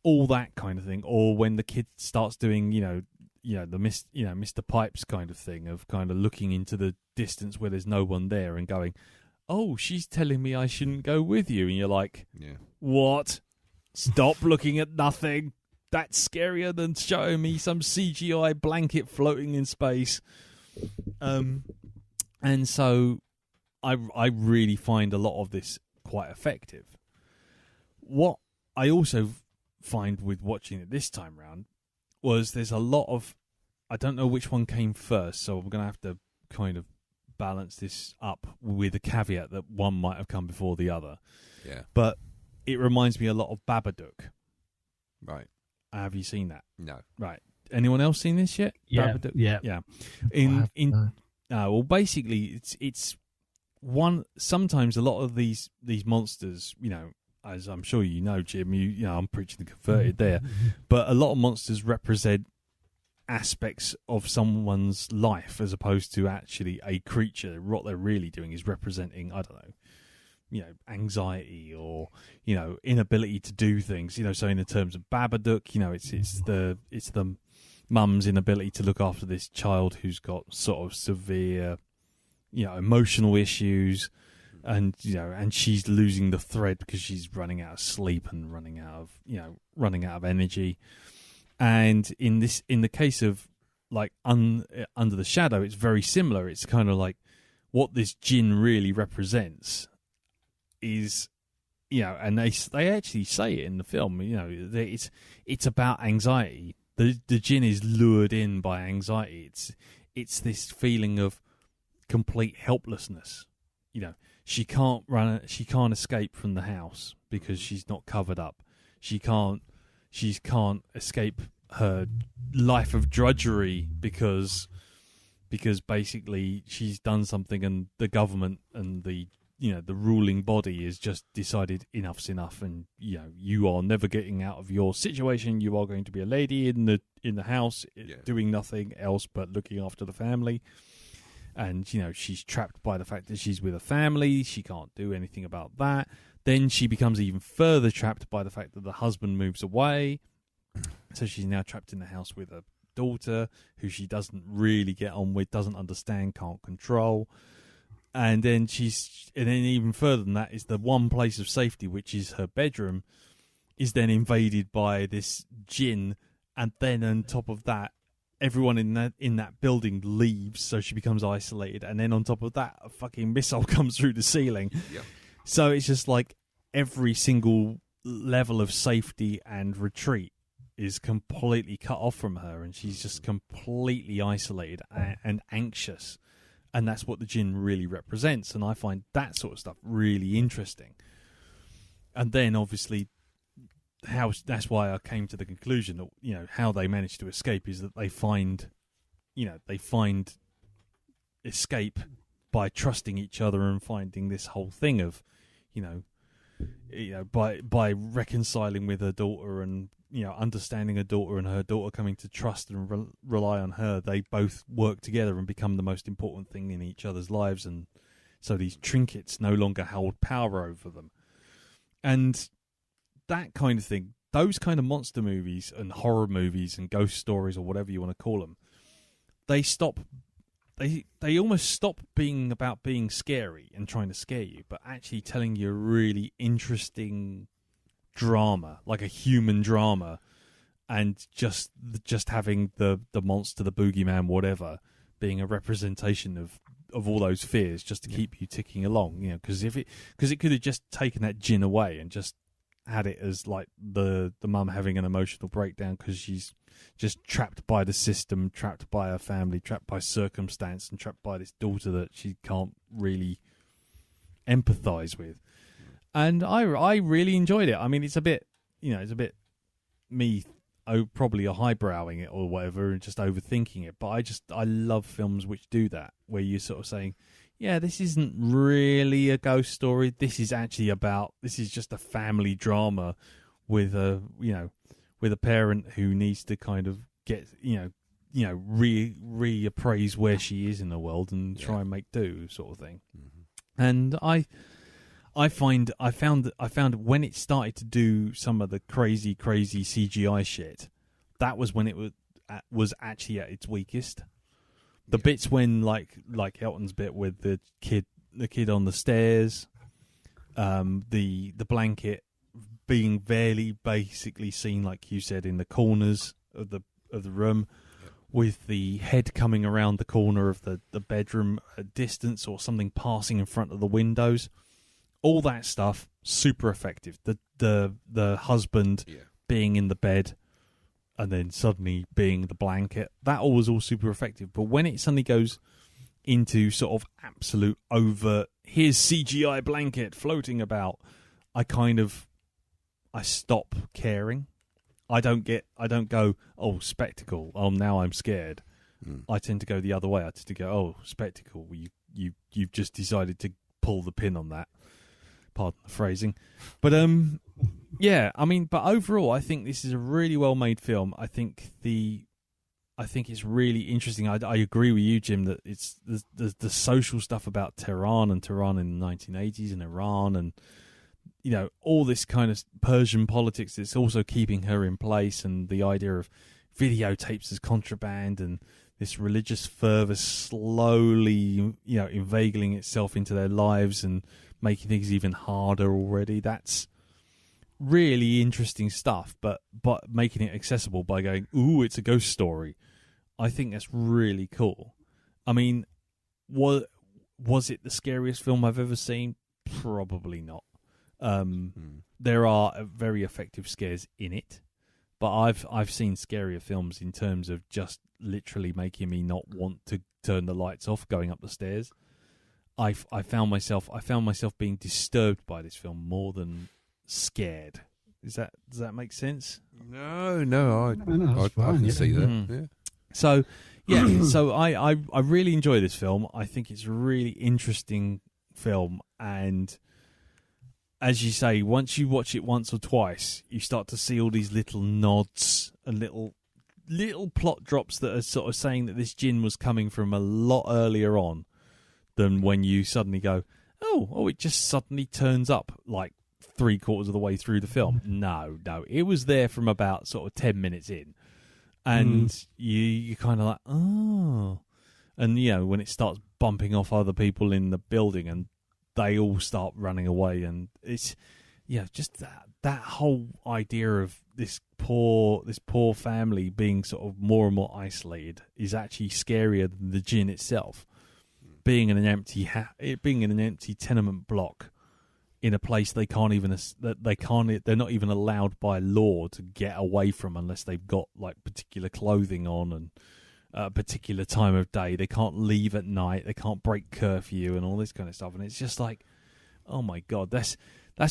All that kind of thing. Or when the kid starts doing, the Mr. Pipes kind of thing of kind of looking into the distance where there's no one there and going, "Oh, she's telling me I shouldn't go with you." And you're like, "What? Stop looking at nothing. That's scarier than showing me some CGI blanket floating in space." And so I really find a lot of this quite effective. What I also find with watching it this time round was there's a lot of, I don't know which one came first, so we're going to have to kind of balance this up with a caveat that one might have come before the other. Yeah. But it reminds me a lot of Babadook. Right. Have you seen that? No. Right. Anyone else seen this yet? Yeah. Babadook? Yeah. Well, basically, it's one. Sometimes a lot of these monsters, as I'm sure you know, Jim, I'm preaching the converted there, but a lot of monsters represent aspects of someone's life as opposed to actually a creature. What they're really doing is representing, I don't know, anxiety or inability to do things. So in the terms of Babadook, it's the mum's inability to look after this child who's got sort of severe emotional issues, and she's losing the thread because she's running out of sleep and running out of energy. And in the case of like Under the Shadow, it's very similar. It's kind of like what this Djinn really represents is, and they actually say it in the film. It's about anxiety. The Djinn is lured in by anxiety. It's this feeling of complete helplessness. She can't escape from the house because she's not covered up. She can't escape her life of drudgery because basically she's done something and the government and the ruling body has just decided enough's enough, and you are never getting out of your situation. You are going to be a lady in the house doing nothing else but looking after the family. And she's trapped by the fact that she's with a family. She can't do anything about that. Then she becomes even further trapped by the fact that the husband moves away. So she's now trapped in the house with a daughter who she doesn't really get on with, doesn't understand, can't control. And then even further than that is the one place of safety, which is her bedroom, is then invaded by this Djinn. And then on top of that, everyone in that building leaves, so she becomes isolated. And then on top of that, a fucking missile comes through the ceiling. Yep. So it's just like every single level of safety and retreat is completely cut off from her, and she's just completely isolated and anxious. And that's what the Djinn really represents. And I find that sort of stuff really interesting. And then obviously that's why I came to the conclusion that how they manage to escape is that they find escape by trusting each other and finding this whole thing of, by reconciling with her daughter and understanding her daughter and her daughter coming to trust and rely on her, they both work together and become the most important thing in each other's lives, and so these trinkets no longer hold power over them. And that kind of thing, those kind of monster movies and horror movies and ghost stories or whatever you want to call them, they almost stop being about being scary and trying to scare you, but actually telling you a really interesting drama, like a human drama, and just having the monster, the boogeyman, whatever, being a representation of all those fears, just to keep you ticking along. Because it could have just taken that djinn away and just had it as like the mum having an emotional breakdown because she's just trapped by the system, trapped by her family, trapped by circumstance, and trapped by this daughter that she can't really empathize with. And I really enjoyed it. I mean, it's a bit me probably highbrowing it or whatever and just overthinking it. But I love films which do that, where you're sort of saying, yeah, this isn't really a ghost story. This is just a family drama with a parent who needs to kind of get, reappraise where she is in the world and try and make do, sort of thing. Mm-hmm. And I found when it started to do some of the crazy CGI shit, that was when it was actually at its weakest. The bits when like Elton's bit with the kid on the stairs, the blanket being barely basically seen, like you said, in the corners of the room, with the head coming around the corner of the bedroom at distance, or something passing in front of the windows. All that stuff, super effective. The husband being in the bed and then suddenly being the blanket, that all was all super effective. But when it suddenly goes into sort of absolute overt, here's CGI blanket floating about, I stop caring. I don't go, oh, spectacle, oh, now I'm scared. I tend to go the other way. I tend to go, oh, spectacle, you've just decided to pull the pin on that. Pardon the phrasing. But but overall I think this is a really well made film. I think it's really interesting. I agree with you, Jim, that it's the social stuff about Tehran in the 1980s and Iran, and all this kind of Persian politics that's also keeping her in place, and the idea of videotapes as contraband, and this religious fervor slowly inveigling itself into their lives and making things even harder already. That's really interesting stuff, but making it accessible by going, ooh, it's a ghost story. I think that's really cool. I mean, was it the scariest film I've ever seen? Probably not. There are very effective scares in it, but I've seen scarier films in terms of just literally making me not want to turn the lights off going up the stairs. I found myself being disturbed by this film more than scared. Does that make sense? No, I can see that. Mm. Yeah. So I really enjoy this film. I think it's a really interesting film, and as you say, once you watch it once or twice, you start to see all these little nods and little plot drops that are sort of saying that this djinn was coming from a lot earlier on than when you suddenly go, oh, it just suddenly turns up like 3/4 of the way through the film. No, it was there from about sort of 10 minutes in, and you kind of like, oh, and when it starts bumping off other people in the building and they all start running away, and it's just that whole idea of this poor family being sort of more and more isolated is actually scarier than the djinn itself. Being in an empty tenement block in a place they're not even allowed by law to get away from unless they've got like particular clothing on and a particular time of day. They can't leave at night. They can't break curfew and all this kind of stuff. And it's just like, oh my God, that's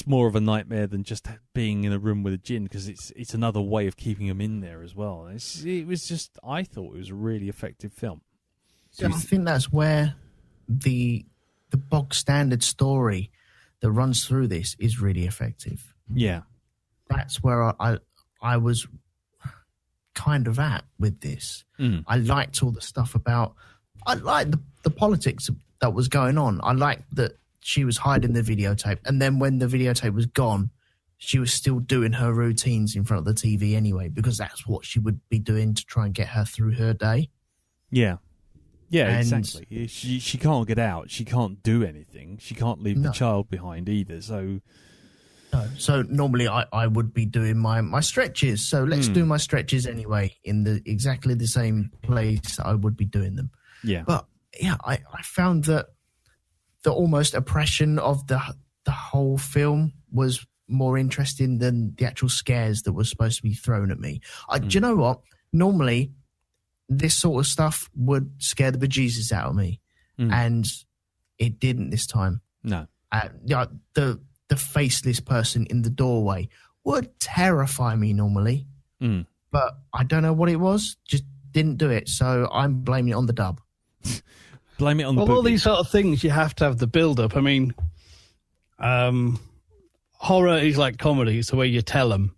more of a nightmare than just being in a room with a djinn, because it's another way of keeping them in there as well. I thought it was a really effective film. So I think that's where the the bog standard story that runs through this is really effective. Yeah. That's where I was kind of at with this. I liked all the stuff about. I liked the politics that was going on. I liked that she was hiding the videotape, and then when the videotape was gone, she was still doing her routines in front of the TV anyway, because that's what she would be doing to try and get her through her day. Yeah. Yeah, And- exactly. She can't get out. She can't do anything. She can't leave the child behind either. So, So normally I would be doing my stretches. So let's do my stretches anyway in exactly the same place I would be doing them. yeah. But yeah, I found that the almost oppression of the whole film was more interesting than the actual scares that were supposed to be thrown at me. Do you know what? Normally, this sort of stuff would scare the bejesus out of me, and it didn't this time. No. The faceless person in the doorway would terrify me normally, but I don't know what it was. Just didn't do it. So I'm blaming it on the dub. Blame it on the Well, all boogie. these sort of things, you have to have the build-up. I mean, horror is like comedy. It's the way you tell them.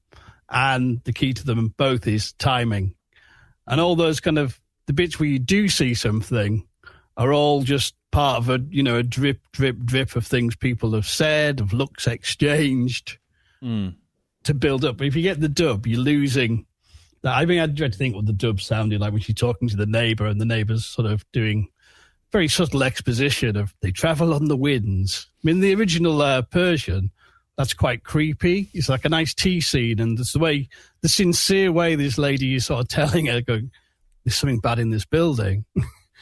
And the key to them both is timing. And all those kind of, the bits where you do see something are all just part of a drip, drip, drip of things people have said, of looks exchanged to build up. But if you get the dub, you're losing that. I mean, I dread to think what the dub sounded like when she's talking to the neighbour and the neighbour's sort of doing very subtle exposition of they travel on the winds. I mean, the original Persian, that's quite creepy. It's like a nice tea scene, and it's the sincere way this lady is sort of telling her, going, there's something bad in this building.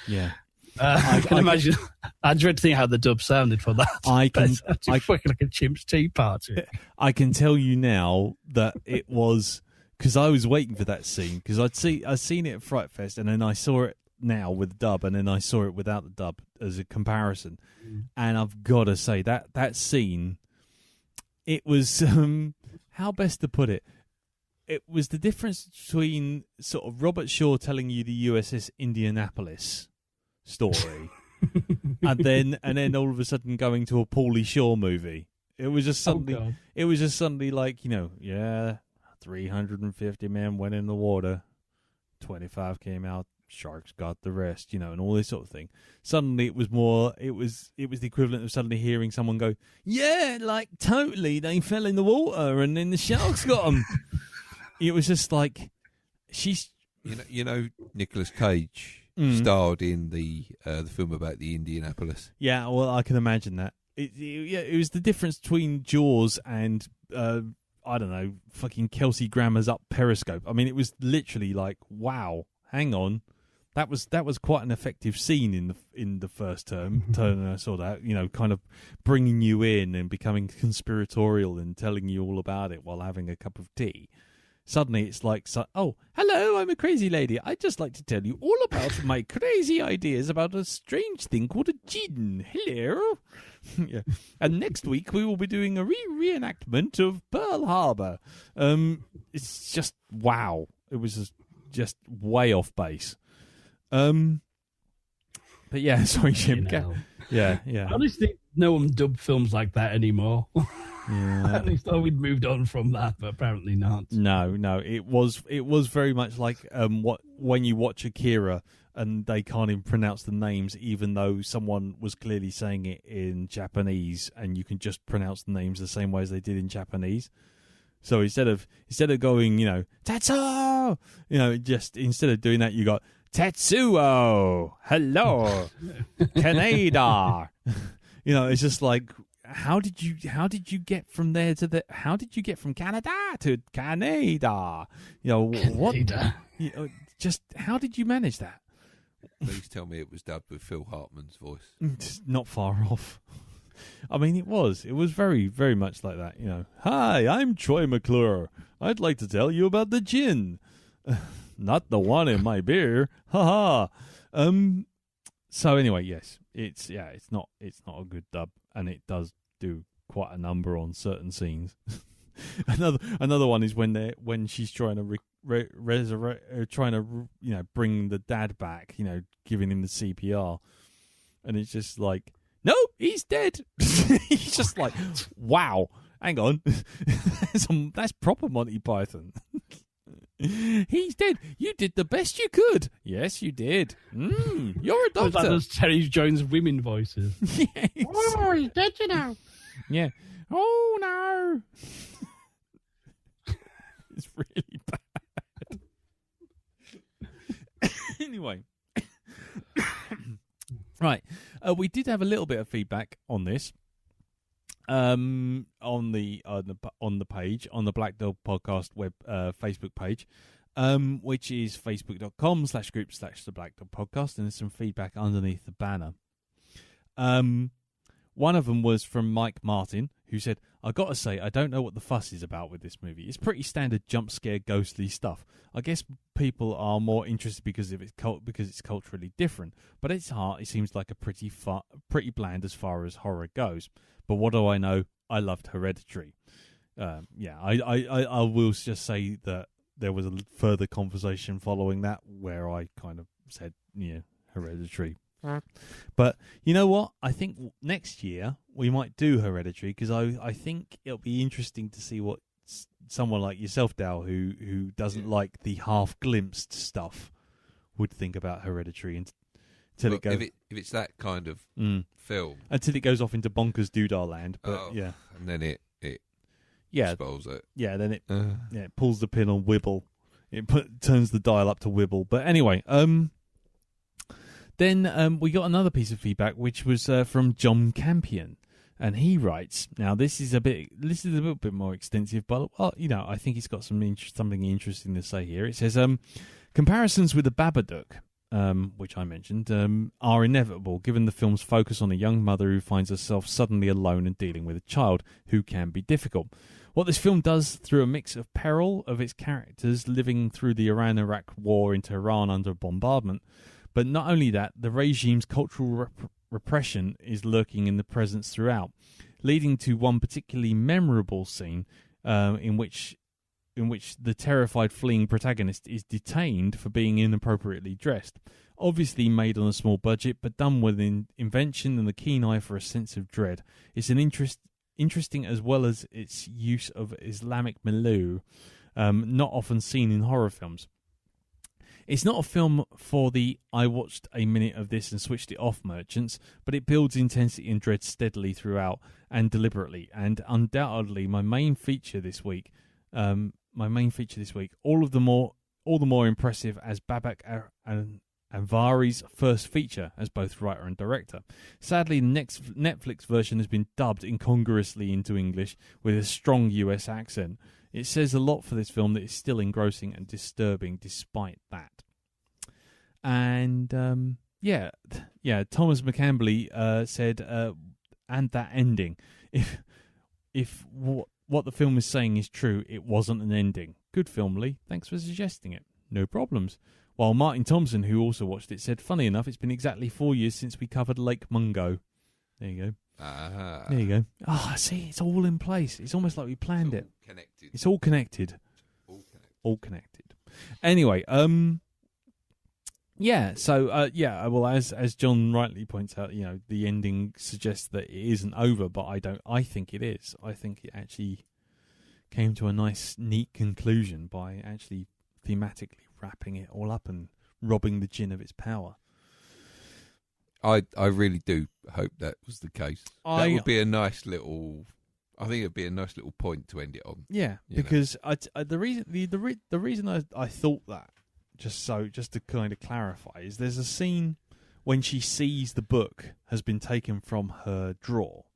Yeah. I can imagine. I dread to think how the dub sounded for that. I can- It's actually fucking like a chimp's tea party. I can tell you now that it was because I was waiting for that scene because I'd seen it at Fright Fest and then I saw it now with the dub and then I saw it without the dub as a comparison, and I've got to say that scene, it was how best to put it. It was the difference between sort of Robert Shaw telling you the USS Indianapolis story, and then all of a sudden going to a Pauly Shore movie. It was just suddenly, like 350 men went in the water, 25 came out, sharks got the rest, and all this sort of thing. Suddenly it was the equivalent of suddenly hearing someone go, yeah, like totally, they fell in the water and then the sharks got them. It was just like she's Nicolas Cage starred in the film about the Indianapolis. Yeah, well, I can imagine that. It was the difference between Jaws and I don't know, fucking Kelsey Grammer's Up Periscope. I mean, it was literally like, wow, hang on, that was quite an effective scene in the first turn. I saw that, kind of bringing you in and becoming conspiratorial and telling you all about it while having a cup of tea. Suddenly it's like, oh, hello, I'm a crazy lady. I'd just like to tell you all about my crazy ideas about a strange thing called a djinn. Hello. Yeah. And next week we will be doing a reenactment of Pearl Harbor. It's just, wow. It was just way off base. But yeah, sorry, Jim. Yeah. I honestly think no one dub films like that anymore. Yeah. At least thought we'd moved on from that, but apparently not. No. It was very much like when you watch Akira and they can't even pronounce the names, even though someone was clearly saying it in Japanese, and you can just pronounce the names the same way as they did in Japanese. So instead of going, Tatsuo, just instead of doing that, you got Tetsuo, hello, Canada. It's just like, how did you get from there to how did you get from Canada to Canada? What? Just how did you manage that? Please tell me it was dubbed with Phil Hartman's voice. It's not far off. I mean, it was very, very much like that. Hi, I'm Troy McClure. I'd like to tell you about the djinn. Not the one in my beer. Ha ha. So anyway, yes, it's not a good dub, and it does do quite a number on certain scenes. Another one is when she's trying to bring the dad back, giving him the CPR, and it's just like, no, he's dead. He's just like, wow, hang on. That's proper Monty Python. He's dead. You did the best you could. Yes, you did. You're a doctor. That was Terry Jones' women voices. Yes. Oh, he's dead, you know. Yeah. Oh, no. It's really bad. Anyway. Right. We did have a little bit of feedback on this. On the page, on the Black Dog Podcast web Facebook page, which is facebook.com/group/the Black Dog Podcast, and there's some feedback underneath the banner. One of them was from Mike Martin, who said, I gotta say, I don't know what the fuss is about with this movie. It's pretty standard jump scare ghostly stuff. I guess people are more interested because it's culturally different, but its heart, it seems like a pretty bland as far as horror goes. But what do I know? I loved Hereditary. I will just say that there was a further conversation following that where I kind of said, yeah, Hereditary. But you know what? I think next year we might do Hereditary, because I think it'll be interesting to see what someone like yourself, Dal, who doesn't like the half-glimpsed stuff, would think about Hereditary until it goes. If it's that kind of film, until it goes off into bonkers doodah land. But yeah, and then it spoils it. Yeah, then it pulls the pin on Wibble. It turns the dial up to Wibble. But anyway, then we got another piece of feedback, which was from John Campion, and he writes. Now this is a little bit more extensive, but I think he's got something interesting to say here. It says comparisons with the Babadook, which I mentioned, are inevitable given the film's focus on a young mother who finds herself suddenly alone and dealing with a child who can be difficult. What this film does through a mix of peril of its characters living through the Iran-Iraq war in Tehran under bombardment, but not only that, the regime's cultural repression is lurking in the presence throughout, leading to one particularly memorable scene in which the terrified fleeing protagonist is detained for being inappropriately dressed. Obviously made on a small budget, but done with invention and the keen eye for a sense of dread. It's an interesting as well as its use of Islamic milieu, not often seen in horror films. It's not a film for the I watched a minute of this and switched it off merchants, but it builds intensity and dread steadily throughout and deliberately, and undoubtedly my main feature this week, all the more impressive as Babak Anvari's first feature as both writer and director. Sadly, the next Netflix version has been dubbed incongruously into English with a strong US accent. It says a lot for this film that is still engrossing and disturbing despite that. And Thomas McCambley said, and that ending. If what the film is saying is true, it wasn't an ending. Good film, Lee. Thanks for suggesting it. No problems. While Martin Thompson, who also watched it, said, funny enough, it's been exactly 4 years since we covered Lake Mungo. There you go. There you go. See, it's all in place. It's almost like we planned it. Connected. It's all connected. All connected. Anyway, well, as John rightly points out, the ending suggests that it isn't over, but I think it is. I think it actually came to a nice, neat conclusion by actually thematically wrapping it all up and robbing the djinn of its power. I really do hope that was the case. That would be a nice little. I think it'd be a nice little point to end it on. Yeah, because the reason I thought that, just to kind of clarify, is there's a scene when she sees the book has been taken from her drawer.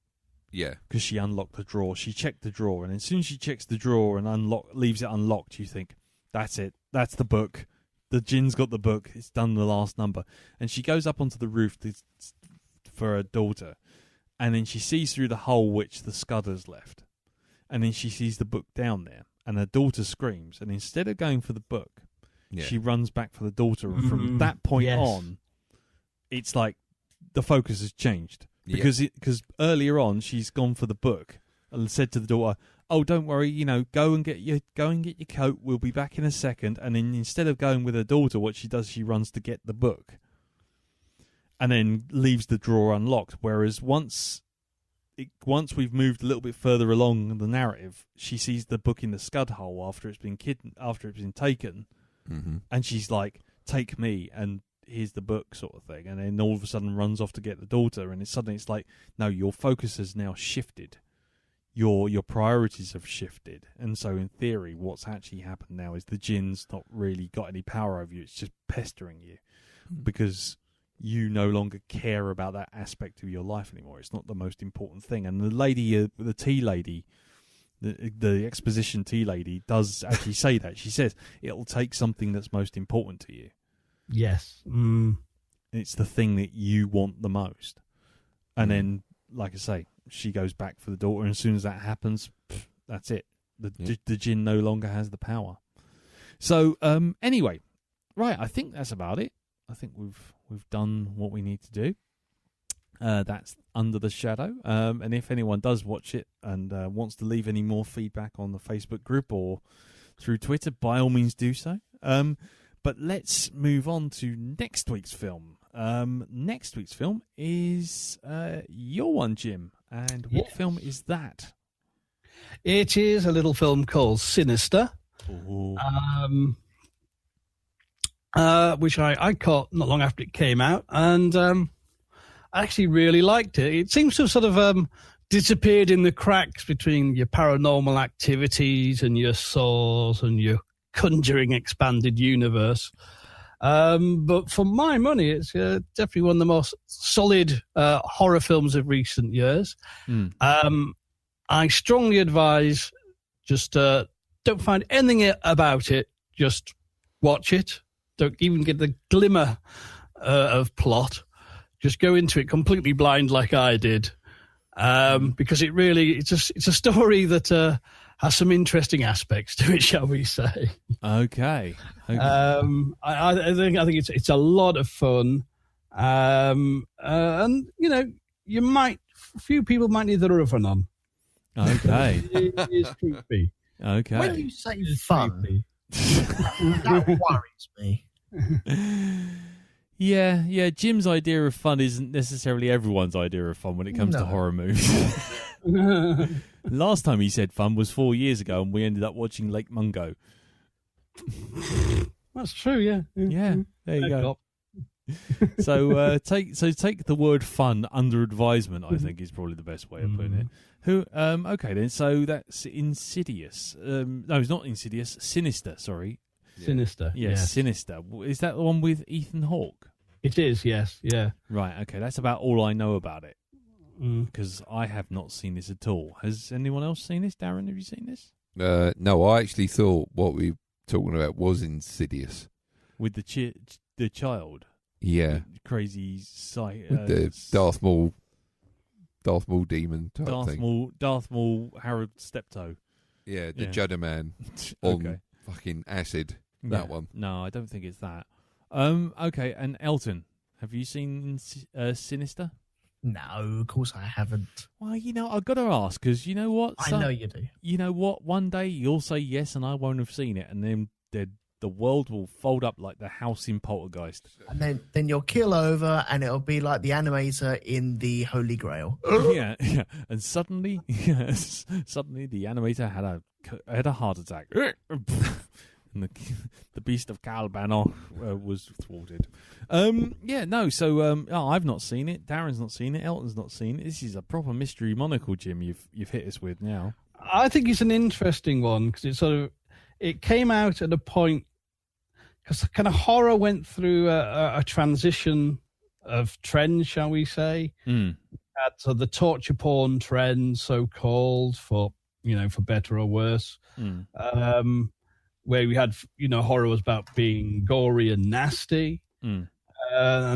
Yeah, because she unlocked the drawer. She checked the drawer, and as soon as she checks the drawer and leaves it unlocked, you think, that's it. That's the book. The djinn's got the book. It's done the last number. And she goes up onto the roof for her daughter. And then she sees through the hole which the scudder's left. And then she sees the book down there. And her daughter screams. And instead of going for the book, she runs back for the daughter. And from that point on, it's like the focus has changed. Because earlier on, she's gone for the book and said to the daughter, oh, don't worry, go and get your coat. We'll be back in a second. And then instead of going with her daughter, what she does, she runs to get the book. and then leaves the drawer unlocked. Whereas once we've moved a little bit further along the narrative, she sees the book in the scud hole after it's been taken, and she's like, "Take me," and here's the book, sort of thing. And then all of a sudden runs off to get the daughter, and it's like, no, your focus has now shifted. Your priorities have shifted, and so in theory, what's actually happened now is the Djinn's not really got any power over you. It's just pestering you because you no longer care about that aspect of your life anymore. It's not the most important thing. And the lady, the tea lady, the exposition tea lady, does actually say that. She says it'll take something that's most important to you. Yes, it's the thing that you want the most, and then, like I say, she goes back for the daughter, and as soon as that happens, that's it. The Djinn no longer has the power. So anyway, right, I think that's about it. I think we've done what we need to do. That's Under the Shadow. And if anyone does watch it and wants to leave any more feedback on the Facebook group or through Twitter, by all means do so. But let's move on to next week's film. Next week's film is your one, Jim. And what film is that? It is a little film called Sinister, which I caught not long after it came out, and I actually really liked it. It seems to have sort of disappeared in the cracks between your Paranormal Activities and your Saws and your Conjuring expanded universe. But for my money, it's definitely one of the most solid horror films of recent years. I strongly advise just don't find anything about it. Just watch it. Don't even get the glimmer of plot. Just go into it completely blind like I did. Because it's a story that has some interesting aspects to it, shall we say? Okay. I think it's a lot of fun, and a few people might need the roof on. Okay. It is creepy. Okay. When you say fun, that worries me. Yeah. Jim's idea of fun isn't necessarily everyone's idea of fun when it comes to horror movies. Last time he said fun was 4 years ago, and we ended up watching Lake Mungo. That's true, yeah. Yeah, there you go. So take the word fun under advisement, I think, is probably the best way of putting it. Okay then, so that's Insidious. No, it's not Insidious. Sinister, sorry. Sinister. Yes, Sinister. Is that the one with Ethan Hawke? It is, yes, yeah. Right, okay, that's about all I know about it. Because I have not seen this at all. Has anyone else seen this? Darren, have you seen this? No, I actually thought what we were talking about was Insidious. With the child? Yeah. Crazy sight. With the Darth Maul demon type thing. Darth Maul, Harold Steptoe. Yeah, the Judder Man on fucking acid. That one. No, I don't think it's that. Okay, and Elton, have you seen Sinister? No, of course I haven't. Well, I've got to ask, because you know what? I know you do. You know what? One day you'll say yes and I won't have seen it, and then the world will fold up like the house in Poltergeist. And then you'll keel over, and it'll be like the animator in the Holy Grail. Yeah. And suddenly the animator had a heart attack. And the beast of Caliban was thwarted. So I've not seen it. Darren's not seen it. Elton's not seen it. This is a proper mystery monocle, Jim. You've hit us with now. I think it's an interesting one because it came out at a point because kind of horror went through a transition of trends, shall we say? So the torture porn trend, so called, for better or worse. Where we had, horror was about being gory and nasty. And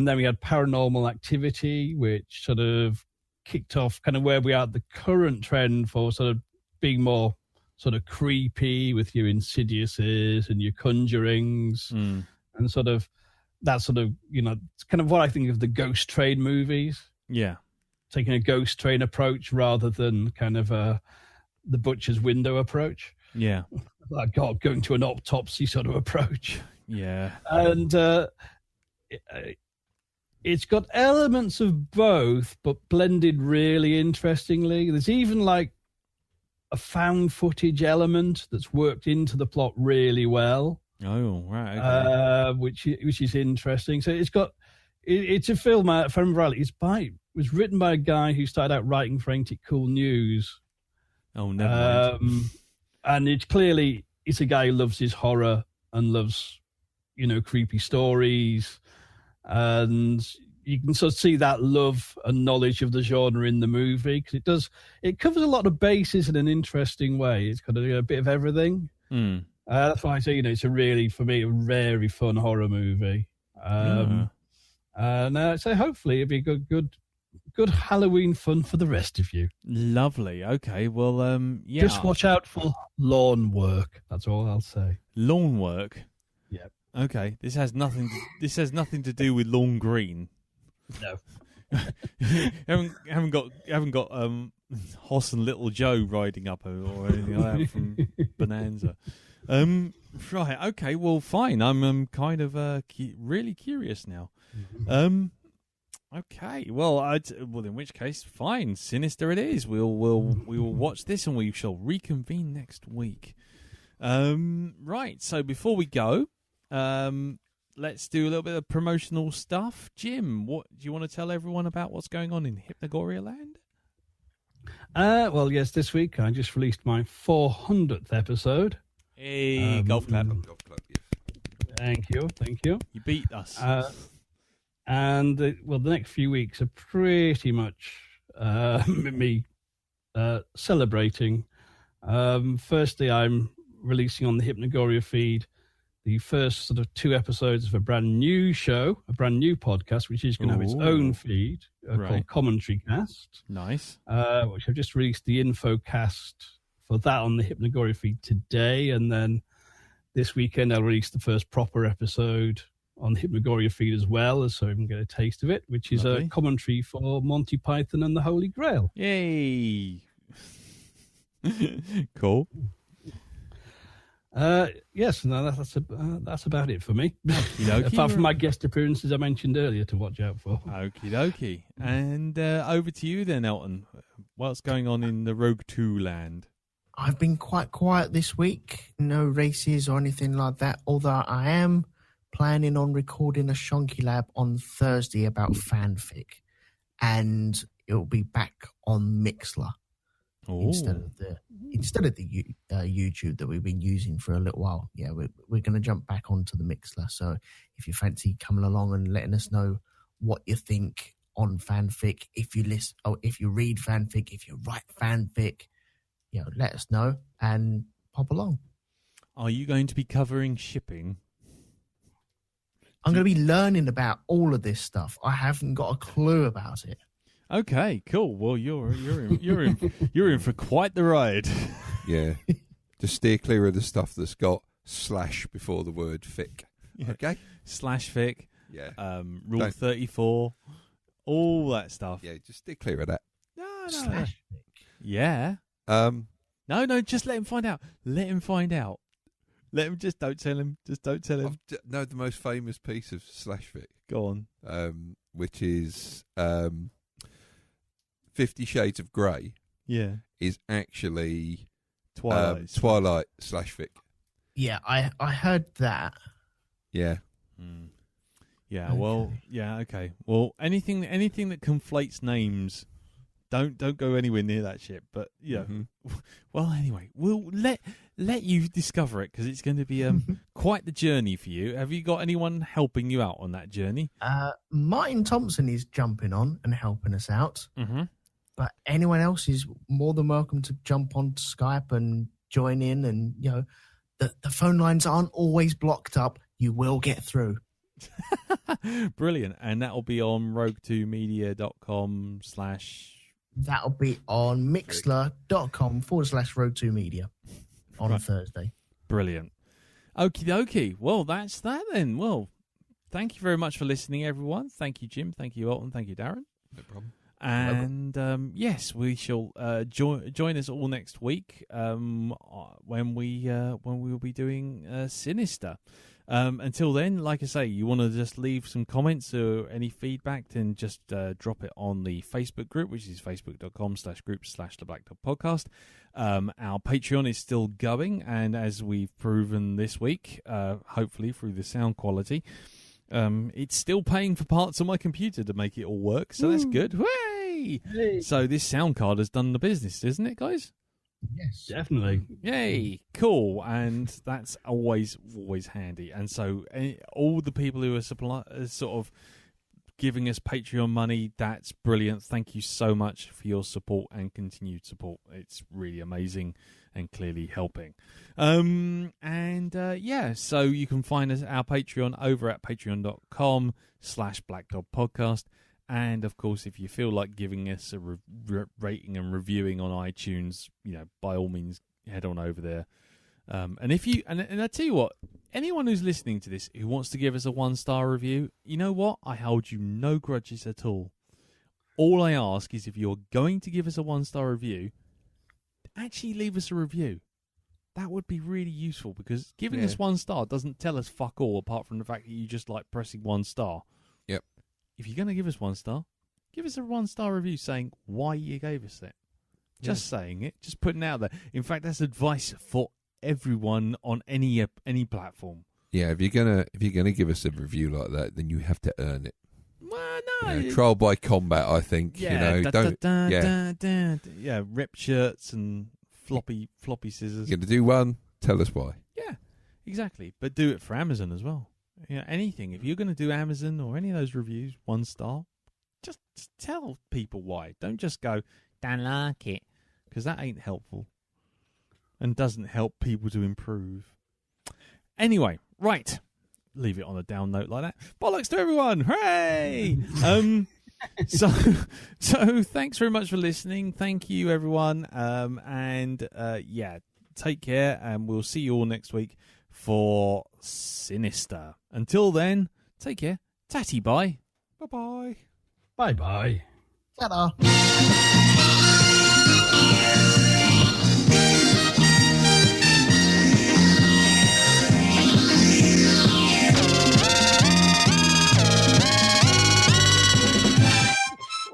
then we had Paranormal Activity, which sort of kicked off kind of where we are at the current trend for sort of being more sort of creepy with your Insidiouses and your Conjurings. And sort of that sort of, it's kind of what I think of the Ghost Train movies. Yeah. Taking a Ghost Train approach rather than kind of the Butcher's Window approach. Yeah. Like going to an autopsy sort of approach. Yeah. And it's got elements of both, but blended really interestingly. There's even like a found footage element that's worked into the plot really well. Oh, right. Okay. Which is interesting. So it's a film, if I remember rightly, it was written by a guy who started out writing for Ain't It Cool News. Oh, never mind. And it's a guy who loves his horror and loves, creepy stories. And you can sort of see that love and knowledge of the genre in the movie, because it covers a lot of bases in an interesting way. It's got a bit of everything. That's why I say, it's for me, a very fun horror movie. And so hopefully it'll be good Halloween fun for the rest of you. Lovely. Okay. Well, yeah. Just watch out for lawn work. That's all I'll say. Lawn work. Yep. Okay. This has nothing to do with lawn green. No. haven't got Hoss and Little Joe riding up or anything like that from Bonanza. Right. Okay. Well, fine. I'm kind of really curious now. Okay. Well, in which case, fine. Sinister it is. We will watch this and we shall reconvene next week. Right. So before we go, let's do a little bit of promotional stuff. Jim, what do you want to tell everyone about what's going on in Hypnagoria Land? Well, yes, this week I just released my 400th episode. Hey, golf clap. Golf club, yes. Thank you. You beat us. And the next few weeks are pretty much me celebrating. Firstly, I'm releasing on the Hypnagoria feed the first sort of 2 episodes of a brand new show, a brand new podcast, which is going to have its own feed called Commentary Cast. Nice. Which I've just released the info cast for that on the Hypnagoria feed today. And then this weekend I'll release the first proper episode on the Hypnagoria feed as well, so you can get a taste of it, which is a commentary for Monty Python and the Holy Grail. Yay. Cool. Yes, no, that's about it for me. Apart from my guest appearances I mentioned earlier to watch out for. Okie dokie. And over to you then, Elton. What's going on in the Rogue 2 land? I've been quite quiet this week. No races or anything like that, although I am planning on recording a Shonky Lab on Thursday about fanfic. And it'll be back on Mixler. Instead of the YouTube that we've been using for a little while. Yeah, we're going to jump back onto the Mixler. So if you fancy coming along and letting us know what you think on fanfic, if you read fanfic, if you write fanfic, let us know and pop along. Are you going to be covering shipping? I'm going to be learning about all of this stuff. I haven't got a clue about it. Okay, cool. Well, you're in for quite the ride. Yeah, just steer clear of the stuff that's got / before the word fic. Yeah. Okay, /fic. Yeah. Rule 34. All that stuff. Yeah, just steer clear of that. No. /fic. Yeah. No. Just let him find out. Let him find out. Let him. Just don't tell him. Just don't tell him. No, the most famous piece of /fic. Go on. Which is 50 Shades of Grey. Yeah. Is actually Twilight /fic. Yeah, I heard that. Yeah. Yeah. Okay. Well. Yeah. Okay. Well, anything that conflates names, don't go anywhere near that shit. But yeah. Mm-hmm. Well, anyway, we'll let you discover it because it's going to be quite the journey for you. Have you got anyone helping you out on that journey? Martin Thompson is jumping on and helping us out. Mm-hmm. But anyone else is more than welcome to jump on Skype and join in. And, the phone lines aren't always blocked up. You will get through. Brilliant. And that'll be on rogue2media.com/ That'll be on mixler.com/rogue2media on Thursday. Brilliant. Okie dokie. Well, that's that then. Well, thank you very much for listening, everyone. Thank you, Jim. Thank you, Elton. Thank you, Darren. No problem. And yes, we shall join us all next week when we will be doing Sinister. Until then, like I say, you want to just leave some comments or any feedback, then just drop it on the Facebook group, which is facebook.com/group/the Black Dog Podcast. Our Patreon is still going, and as we've proven this week, hopefully through the sound quality, it's still paying for parts of my computer to make it all work, so that's good. Hooray! Hey. So this sound card has done the business, isn't it, guys? Yes. Definitely. Yay, cool. And that's always handy. And so all the people who are sort of giving us Patreon money, that's brilliant. Thank you so much for your support and continued support. It's really amazing and clearly helping. So you can find us our Patreon over at patreon.com/blackdogpodcast. And of course, if you feel like giving us a rating and reviewing on iTunes, by all means, head on over there. And if you and I tell you what, anyone who's listening to this who wants to give us a 1-star review, you know what? I hold you no grudges at all. All I ask is if you're going to give us a 1-star review, actually leave us a review. That would be really useful, because giving us 1 star doesn't tell us fuck all apart from the fact that you just like pressing 1 star. Yep. If you're going to give us 1 star, give us a 1-star review saying why you gave us it. Just saying it, just putting it out there. In fact, that's advice for everyone on any platform. Yeah, if you're gonna give us a review like that, then you have to earn it. Well, no, trial by combat, I think. Ripped shirts and floppy scissors. You're gonna do one, tell us why. Yeah, exactly. But do it for Amazon as well. Anything. If you're going to do Amazon or any of those reviews, 1 star, just tell people why. Don't just go, don't like it, because that ain't helpful and doesn't help people to improve. Anyway, right. Leave it on a down note like that. Bollocks to everyone. Hooray! So thanks very much for listening. Thank you, everyone. Take care, and we'll see you all next week for Sinister. Until then, take care. Tatty bye. Bye-bye. Bye-bye. Ta-da.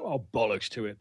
Oh, bollocks to it.